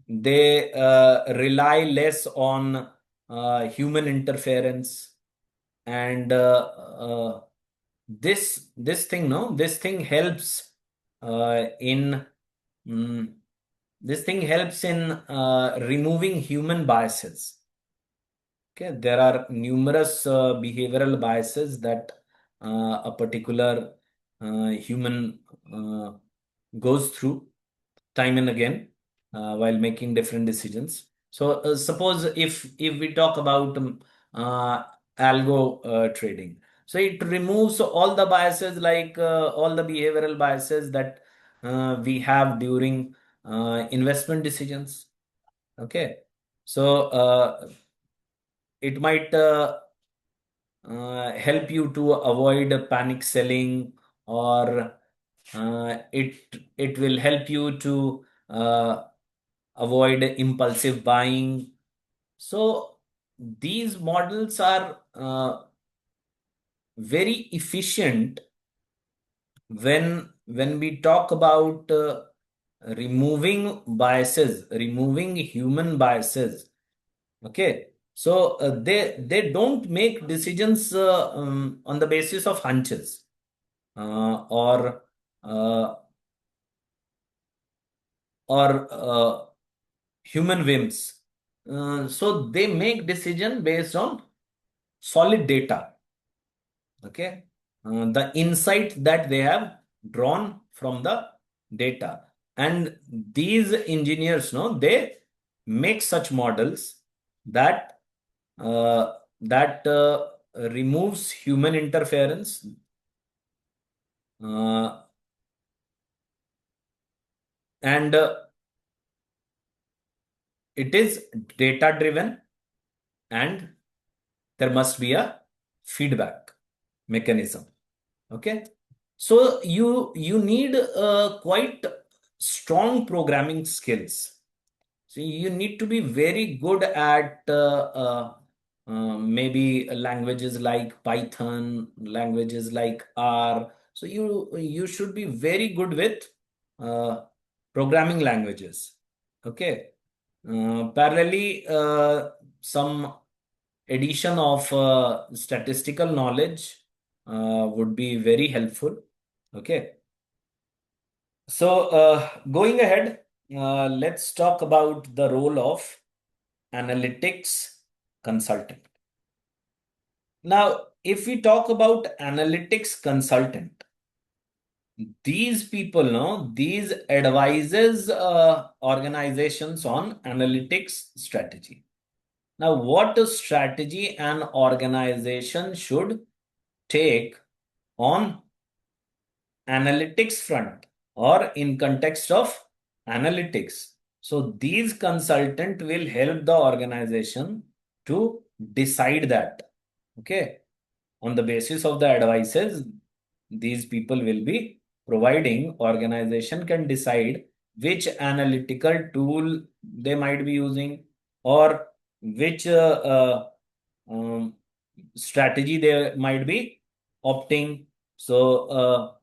They rely less on human interference, and this thing, no, this thing helps in mm, this thing helps in removing human biases. Okay, there are numerous behavioral biases that a particular human uh, goes through time and again while making different decisions. So suppose if we talk about algo trading, so it removes all the biases, like all the behavioral biases that we have during investment decisions. Okay, so it might help you to avoid panic selling, or it will help you to avoid impulsive buying. So these models are very efficient when we talk about removing biases, removing human biases. Okay, So they don't make decisions on the basis of hunches or uh, human whims. So they make decision based on solid data. Okay, the insight that they have drawn from the data, and these engineers, no, they make such models that that removes human interference, uh, and it is data driven, and there must be a feedback mechanism. Okay, so you need quite strong programming skills. So you need to be very good at maybe languages like Python, languages like R. So you should be very good with uh, programming languages. Okay. Parallelly, some addition of statistical knowledge would be very helpful. Okay. So going ahead, let's talk about the role of analytics consultant. Now, if we talk about analytics consultant, these people know these advises organizations on analytics strategy. Now, what strategy an organization should take on analytics front or in context of analytics. So these consultant will help the organization to decide that. Okay. On the basis of the advices, these people will be providing, organization can decide which analytical tool they might be using, or which um, strategy they might be opting. So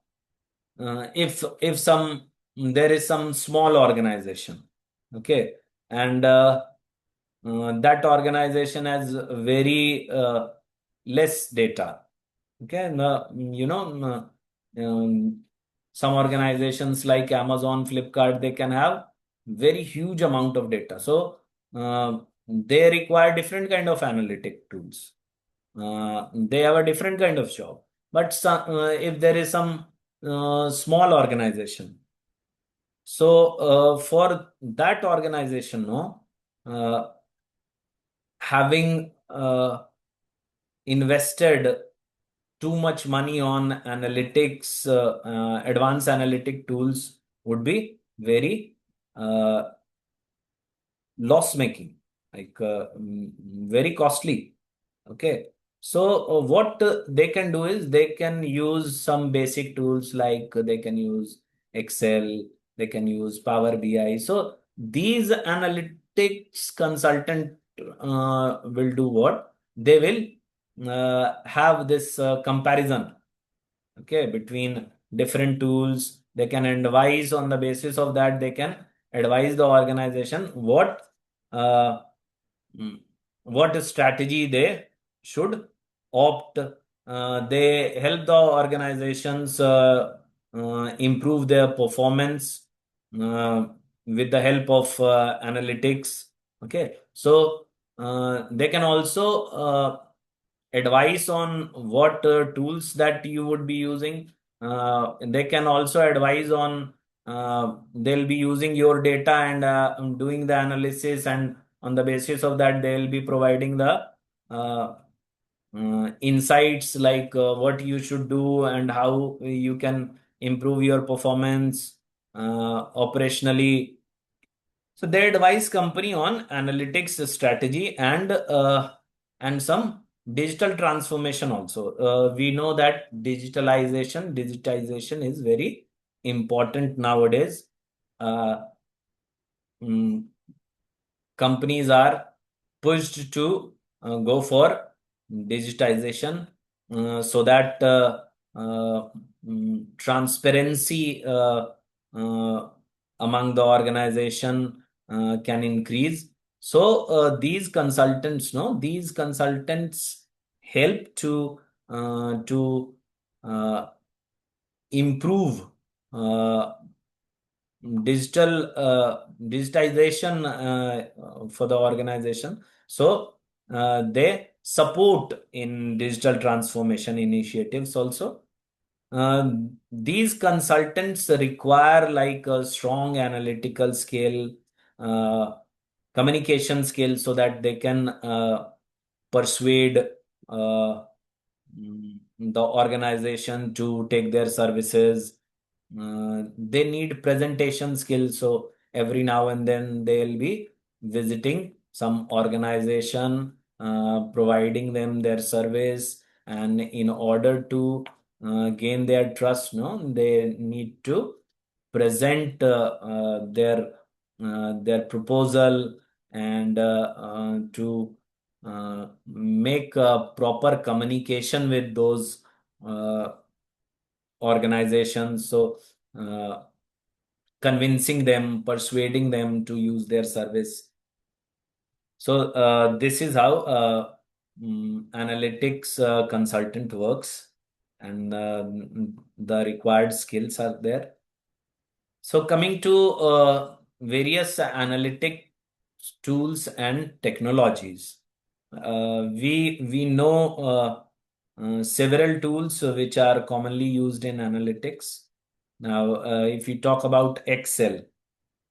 if some there is some small organization, okay, and that organization has very less data. Okay, um, some organizations like Amazon, Flipkart, they can have very huge amount of data. So they require different kind of analytic tools. They have a different kind of job. But if there is some small organization, so for that organization, no, having invested too much money on analytics, advanced analytic tools would be very loss making, like very costly. Okay. So what they can do is they can use some basic tools like they can use Excel, they can use Power BI. So these analytics consultant will do what? They will have this comparison, okay, between different tools. They can advise on the basis of that. They can advise the organization uh, mm, what strategy they should opt. They help the organizations improve their performance uh, with the help of analytics. Okay, so they can also advice on what tools that you would be using. They can also advise on they'll be using your data and doing the analysis, and on the basis of that they'll be providing the uh, insights like what you should do and how you can improve your performance operationally. So they advise company on analytics strategy and some digital transformation also. We know that digitization is very important nowadays. Uh, mm, Companies are pushed to go for digitization so that transparency uh, among the organization can increase. So these consultants, no, these consultants help to improve uh, digitization for the organization. So they support in digital transformation initiatives also. These consultants require like a strong analytical skill, uh, communication skills, so that they can persuade uh, the organization to take their services. They need presentation skills, so every now and then they'll be visiting some organization, providing them their service, and in order to gain their trust, no, they need to present their proposal, and to make a proper communication with those uh, organizations. So convincing them, persuading them to use their service. So this is how analytics consultant works, and the required skills are there. So coming to various analytic tools and technologies, we know several tools which are commonly used in analytics. Now, if you talk about Excel,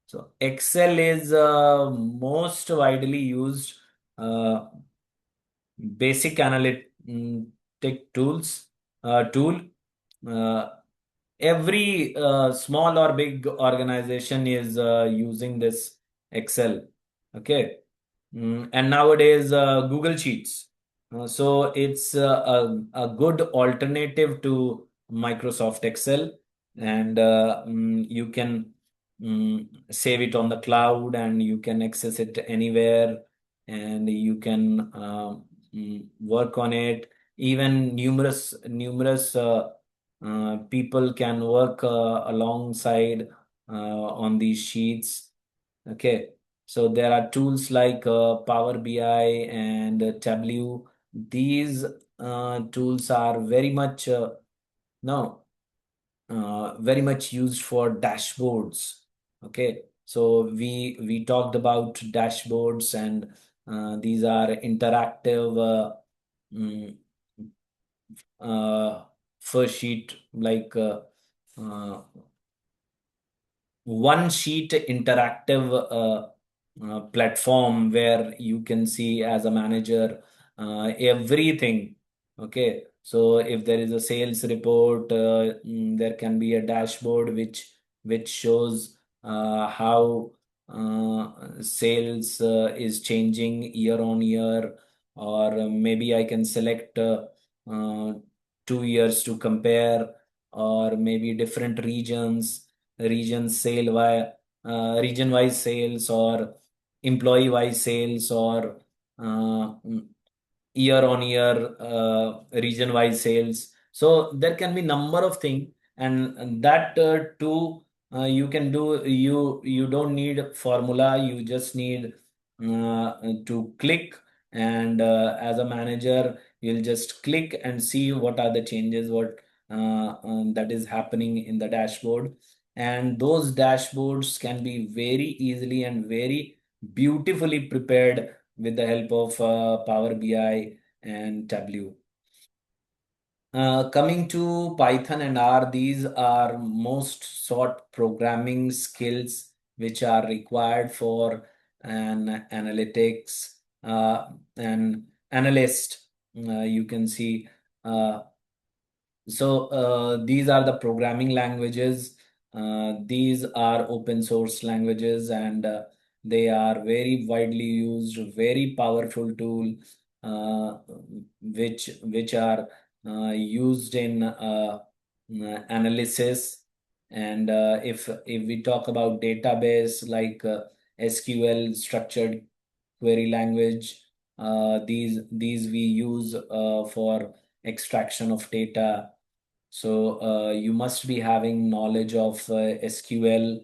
so Excel is most widely used uh, basic analytic tool. Uh, every small or big organization is using this Excel. Okay. And nowadays, Google Sheets. So it's a good alternative to Microsoft Excel, and you can save it on the cloud, and you can access it anywhere, and you can work on it. Even numerous people can work alongside on these sheets. Okay. So there are tools like Power BI and Tableau. These tools are no, very much used for dashboards. Okay. So we talked about dashboards, and these are interactive mm, uh, first sheet, like one sheet interactive platform where you can see as a manager everything. Okay, so if there is a sales report, there can be a dashboard which shows how sales is changing year on year, or maybe I can select uh, 2 years to compare, or maybe different region wise sales, or employee wise sales, or uh, year on year region wise sales. So there can be number of things, and that too you can do. You don't need formula, you just need to click, and as a manager you'll just click and see what are the changes, what that is happening in the dashboard. And those dashboards can be very easily and very beautifully prepared with the help of Power BI and Tableau. Coming to Python and R, these are most sought programming skills which are required for an analytics an analyst. You can see so these are the programming languages. These are open source languages, and they are very widely used, very powerful tool, uh, which are used in analysis. And if we talk about database like SQL, structured query language, these we use for extraction of data. So you must be having knowledge of SQL.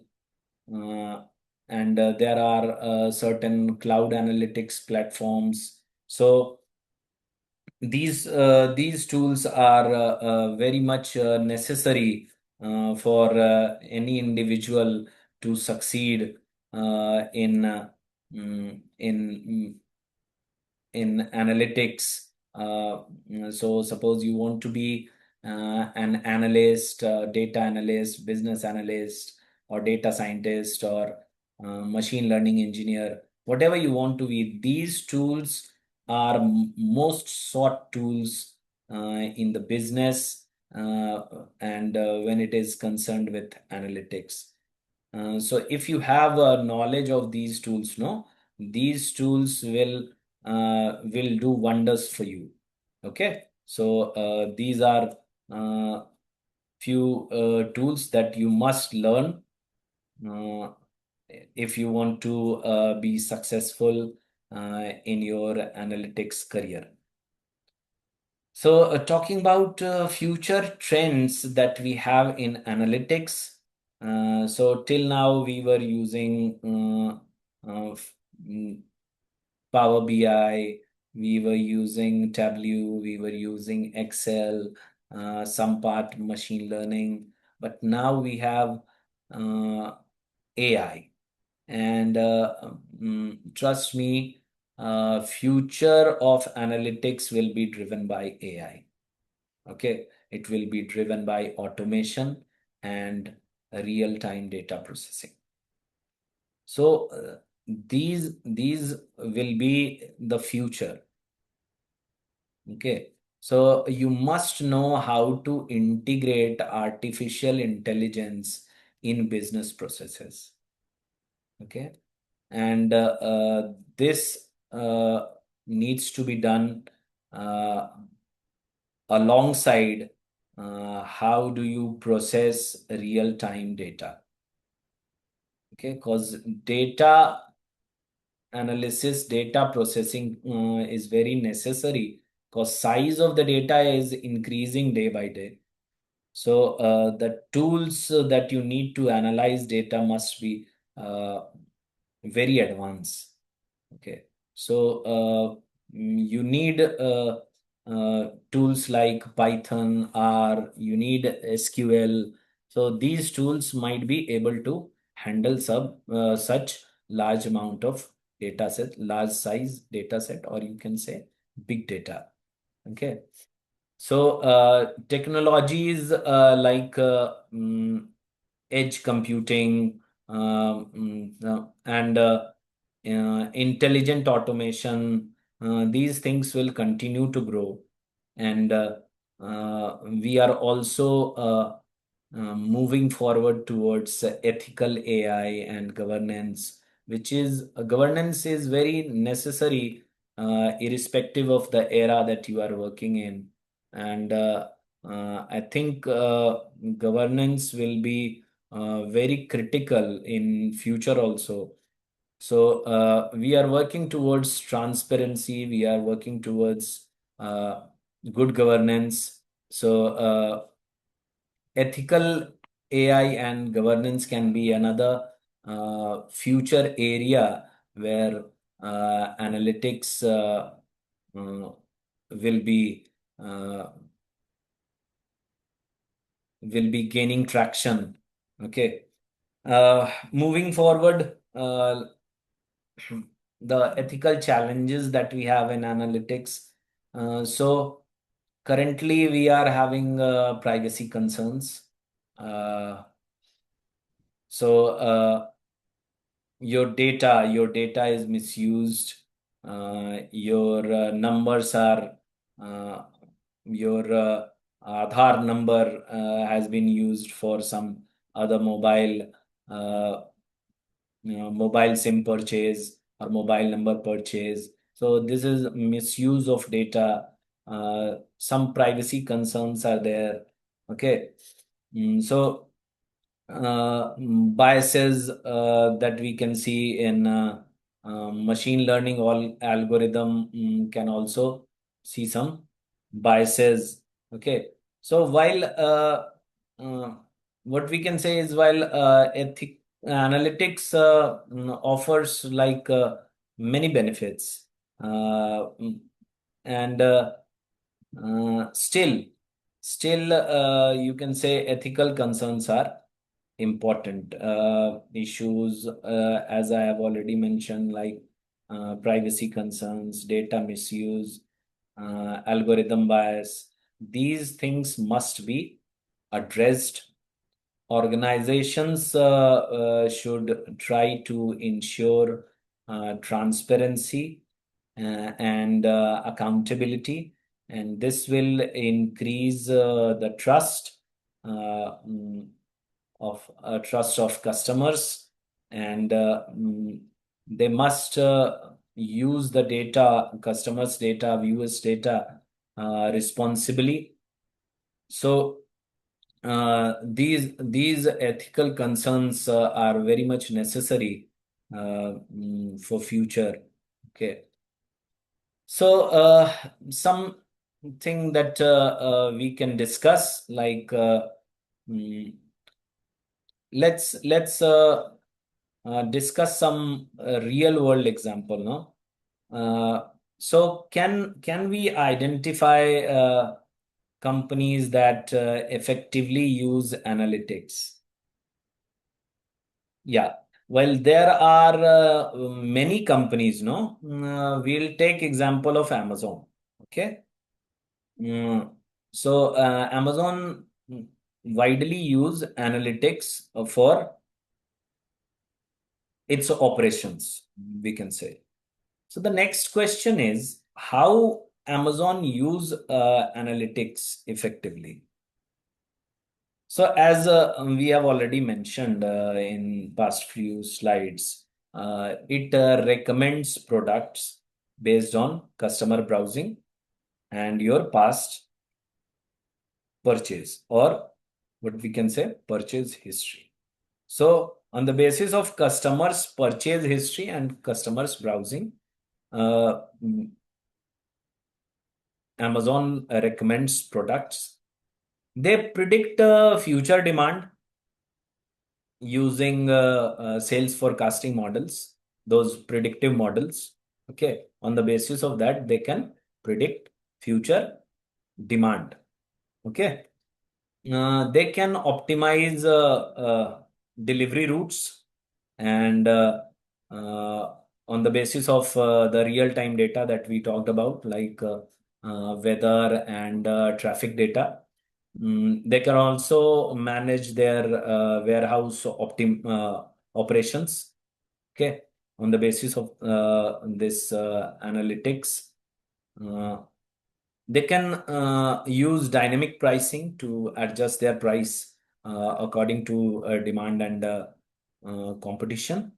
and there are certain cloud analytics platforms. So these tools are very much necessary for any individual to succeed in in analytics. So suppose you want to be an analyst, data analyst, business analyst, or data scientist, or machine learning engineer, whatever you want to be, these tools are most sought tools in the business, and when it is concerned with analytics. So if you have knowledge of these tools, no, these tools will do wonders for you. Okay, so these are uh, few tools that you must learn uh, if you want to be successful in your analytics career. So, talking about future trends that we have in analytics. So, till now we were using mm, Power BI, we were using Tableau, we were using Excel, some part machine learning, but now we have AI. And trust me, future of analytics will be driven by AI. Okay, it will be driven by automation and real-time data processing. So these will be the future. Okay, so you must know how to integrate artificial intelligence in business processes. Okay, and this needs to be done uh, alongside how do you process real-time data. Okay, because data analysis, data processing is very necessary because size of the data is increasing day by day. So the tools that you need to analyze data must be very advanced. Okay, so you need tools like Python, or you need SQL. So these tools might be able to handle such large amount of data set, large size data set, or you can say big data. Okay, so technologies like edge computing and intelligent automation, these things will continue to grow. And we are also moving forward towards ethical AI and governance, which is governance is very necessary irrespective of the era that you are working in. And I think governance will be very critical in future also. So we are working towards transparency. We are working towards uh, good governance. So ethical AI and governance can be another future area where analytics will be uh, will be gaining traction. Okay. Moving forward, the ethical challenges that we have in analytics. So currently we are having privacy concerns. Uh, so your data is misused. Your numbers are your Aadhaar number has been used for some other uh, mobile SIM purchase or mobile number purchase. So this is misuse of data. Some privacy concerns are there. Okay. So biases that we can see in machine learning all algorithm can also see some biases. Okay, so while uh, what we can say is while analytics offers like many benefits, and still, you can say ethical concerns are important. Issues, as I have already mentioned, like privacy concerns, data misuse, algorithm bias. These things must be addressed. Organizations should try to ensure transparency and accountability, and this will increase the uh, mm, trust of customers, and they must use the data, customers' data, viewers' data responsibly. So these ethical concerns are very much necessary for future. Okay. So something that we can discuss, like mm, let's discuss some real world example, no? So can we identify companies that effectively use analytics? Yeah. Well, there are many companies, no? We'll take example of Amazon. Okay. Mm, so Amazon widely use analytics for its operations, we can say. So the next question is how Amazon use analytics effectively. So as we have already mentioned in past few slides, it recommends products based on customer browsing and your past purchase, or what we can say purchase history. So on the basis of customers purchase history and customers browsing, uh, Amazon recommends products. They predict future demand using sales forecasting models, those predictive models. Okay. On the basis of that, they can predict future demand. Okay. They can optimize delivery routes, and on the basis of the real-time data that we talked about, like weather and traffic data. They can also manage their warehouse operations. Okay, on the basis of this analytics, uh, they can use dynamic pricing to adjust their price according to demand and competition.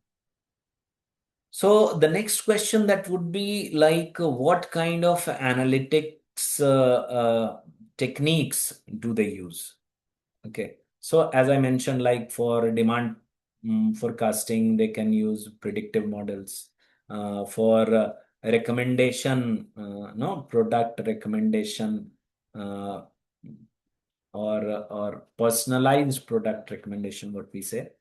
So the next question that would be like, what kind of analytics techniques do they use? Okay. So as I mentioned, like for demand forecasting, they can use predictive models. For recommendation, no product recommendation, uh, or personalized product recommendation, what we say.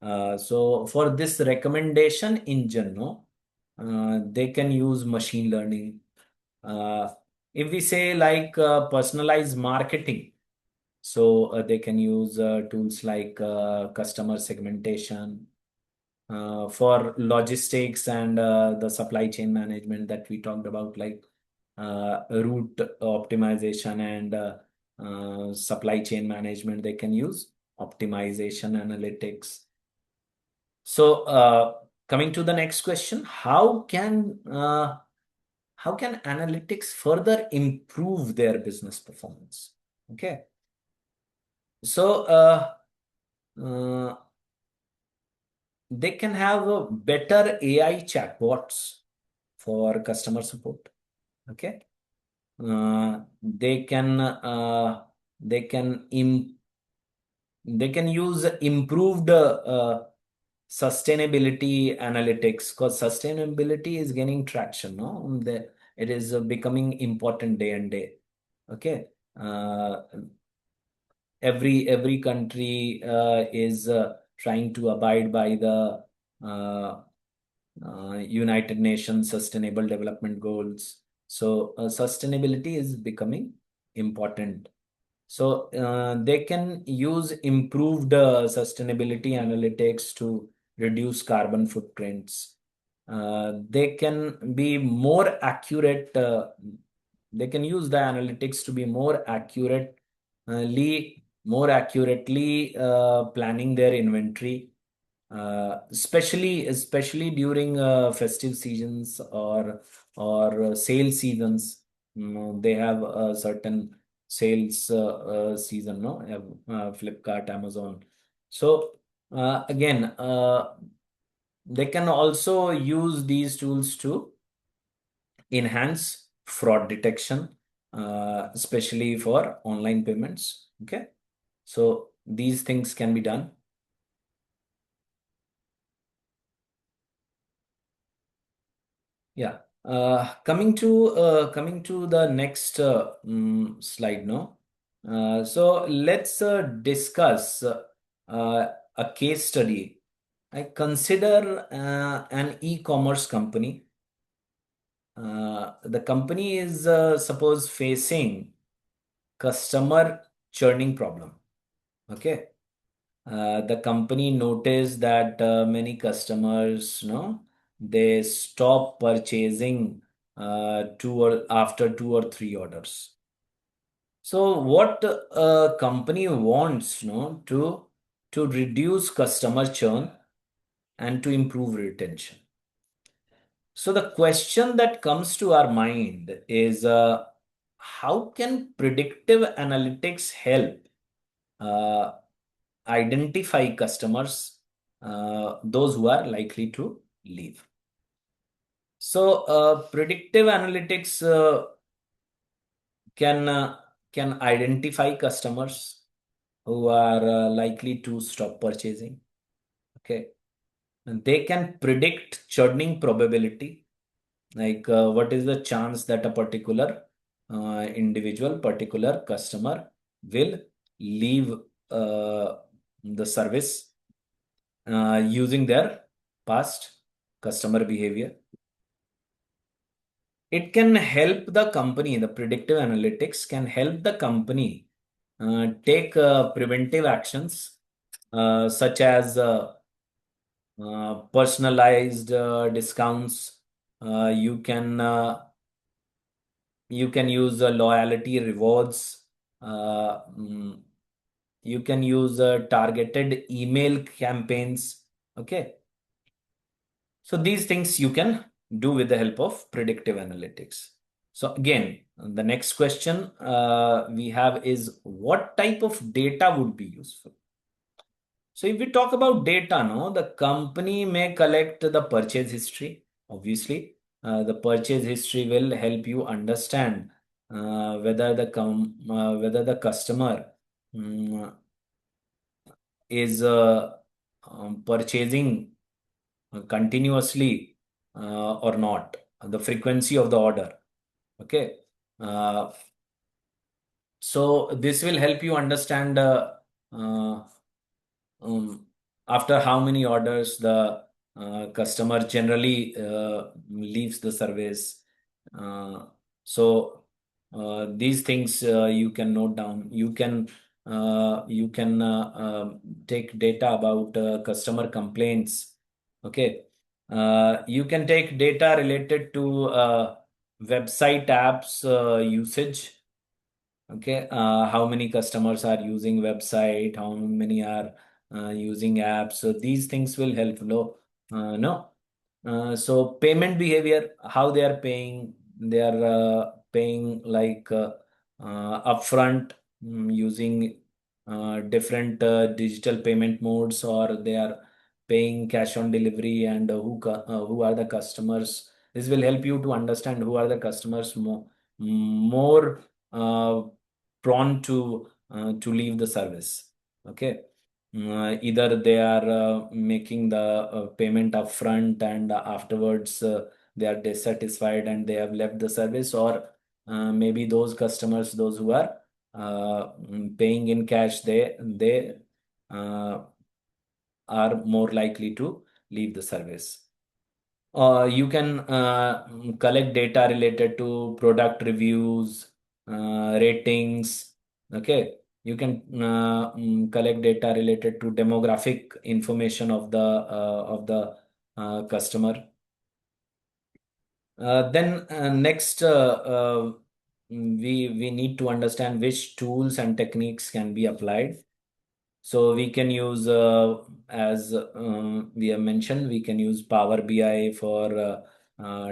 So for this recommendation engine, no, they can use machine learning. Uh, if we say like personalized marketing, so they can use tools like customer segmentation. For logistics and the supply chain management that we talked about, like route optimization and supply chain management, they can use optimization analytics. So coming to the next question, how can analytics further improve their business performance? Okay. So uh, they can have a better AI chatbots for customer support. Okay. They can they can im they can use improved sustainability analytics, because sustainability is gaining traction. No, it is becoming important day and day. Okay. Uh, every country is trying to abide by the United Nations Sustainable Development Goals. So sustainability is becoming important. So they can use improved sustainability analytics to reduce carbon footprints. They can be more accurate. They can use the analytics to be more accurately planning their inventory, especially during festive seasons or sale seasons. They have a certain sales season, no? Flipkart, Amazon. So again, they can also use these tools to enhance fraud detection, especially for online payments. Okay, so these things can be done. Yeah. Coming to the next slide now. So let's discuss a case study. I consider an e-commerce company. The company is suppose facing customer churning problem. Okay. The company noticed that many customers, they stop purchasing after 2 or 3 orders. So what a company wants, to reduce customer churn and to improve retention. So the question that comes to our mind is, how can predictive analytics help uh, identify customers, those who are likely to leave? So predictive analytics can uh, can identify customers who are likely to stop purchasing. Okay, and they can predict churning probability, like what is the chance that a particular customer will leave the service using their past customer behavior. It can help the company, the predictive analytics can help the company take preventive actions, such as personalized discounts. You can use loyalty rewards. Uh, mm, you can use targeted email campaigns. Okay. So these things you can do with the help of predictive analytics. So again, the next question we have is, what type of data would be useful? So if we talk about data, no, the company may collect the purchase history. Obviously, the purchase history will help you understand whether the customer mm, is purchasing continuously or not, the frequency of the order. Okay. Uh, so this will help you understand uh, um, after how many orders the customer generally leaves the service. Uh, so these things you can note down. You can take data about customer complaints. Okay. You can take data related to website apps usage. Okay, how many customers are using website, how many are using apps. So these things will help. No. So payment behavior, how they are paying. They are paying like upfront, using different digital payment modes, or they are paying cash on delivery, and who are the customers. This will help you to understand who are the customers more uh, prone to leave the service. Okay. Either they are making the payment upfront, and afterwards they are dissatisfied and they have left the service, or maybe those customers, those who are paying in cash, they uh, are more likely to leave the service. You can collect data related to product reviews, ratings. Okay, you can collect data related to demographic information of the customer. Then next, we need to understand which tools and techniques can be applied. So we can use, as we have mentioned, we can use Power BI for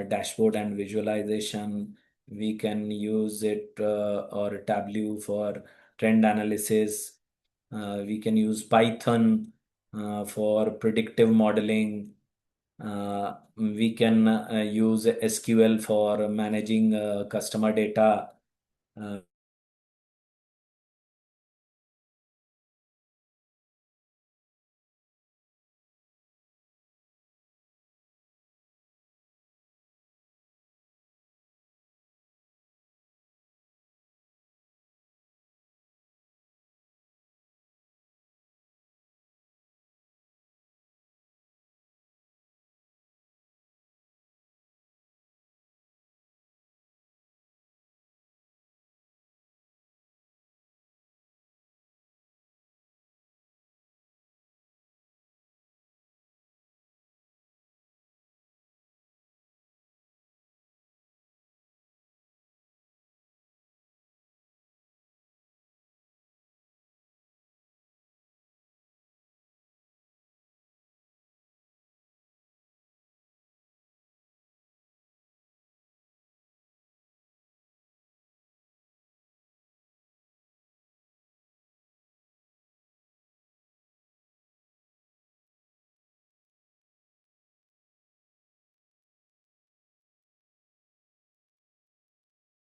dashboard and visualization. We can use it or Tableau for trend analysis. We can use Python for predictive modeling. We can use SQL for managing customer data. Uh,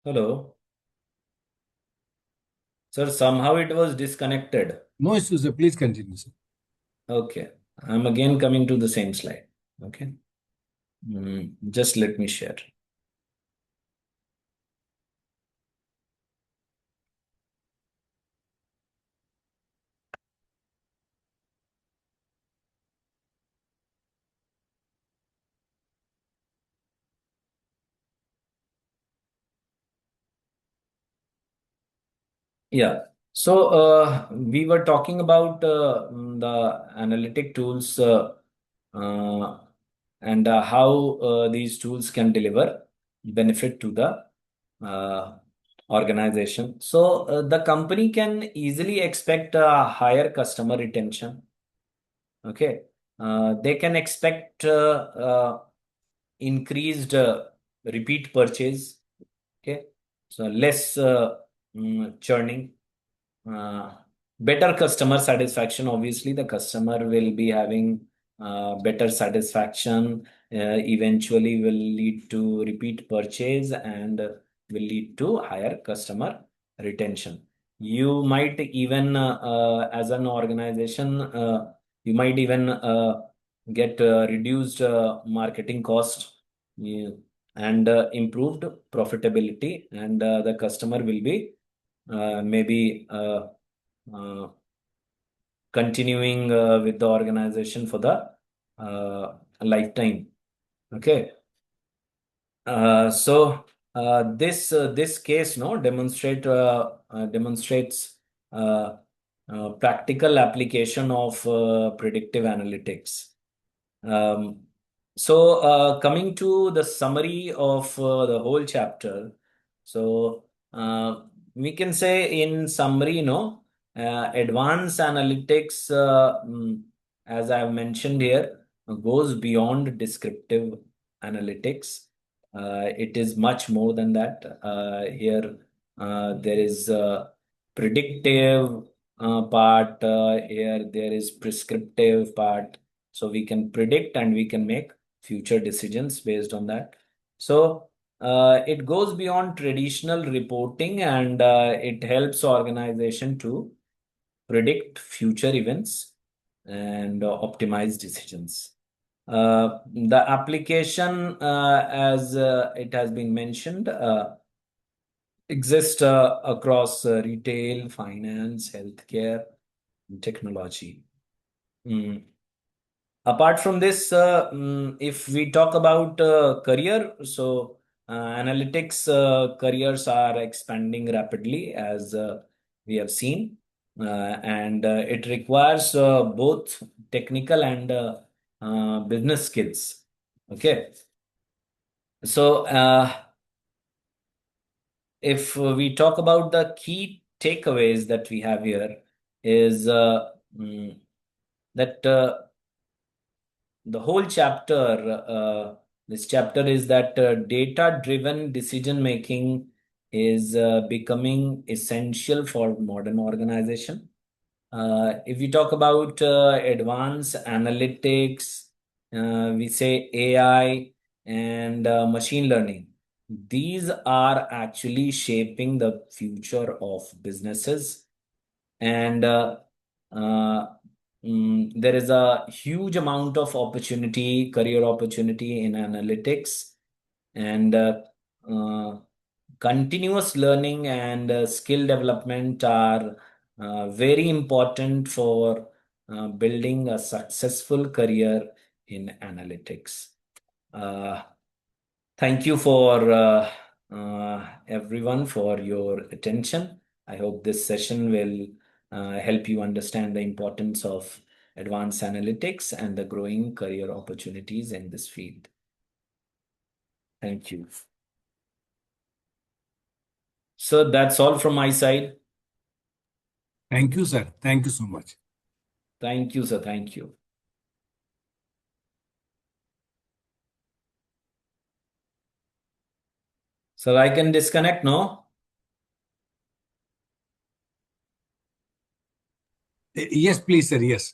Hello. Sir, somehow it was disconnected. No issues, sir. Please continue, sir. Okay. I'm again coming to the same slide. Okay. Just let me share. Yeah. So we were talking about the analytic tools uh, and how these tools can deliver benefit to the uh, organization. So the company can easily expect a higher customer retention. Okay. They can expect increased repeat purchase. Okay. So less churning, uh, better customer satisfaction. Obviously, the customer will be having better satisfaction, eventually will lead to repeat purchase and will lead to higher customer retention. You might even, as an organization, you might even get reduced marketing cost, yeah, and improved profitability, and the customer will be maybe uh, continuing with the organization for the lifetime. Okay. This case no demonstrates practical application of predictive analytics. Um, Coming to the summary of the whole chapter, so we can say in summary, advanced analytics, as I've mentioned here, goes beyond descriptive analytics. It is much more than that. Here, there is predictive part. Here, there is prescriptive part, so we can predict and we can make future decisions based on that. So it goes beyond traditional reporting, and it helps organization to predict future events and optimize decisions. The application, as it has been mentioned, exists across retail, finance, healthcare, and technology. Mm. Apart from this, if we talk about career, so analytics careers are expanding rapidly, as we have seen, and it requires both technical and business skills. Okay, so if we talk about the key takeaways that we have here, is that the whole chapter, this chapter is that data driven decision making is becoming essential for modern organization. If we talk about advanced analytics, we say AI and machine learning. These are actually shaping the future of businesses, and uh, there is a huge amount of opportunity, career opportunity in analytics, and uh, continuous learning and skill development are very important for building a successful career in analytics. Uh, Thank you for everyone for your attention. I hope this session will help you understand the importance of advanced analytics and the growing career opportunities in this field. Thank you. So that's all from my side. Thank you, sir. Thank you so much. Thank you, sir. Thank you. So I can disconnect, no? Yes, please, sir. Yes.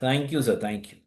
Thank you, sir. Thank you.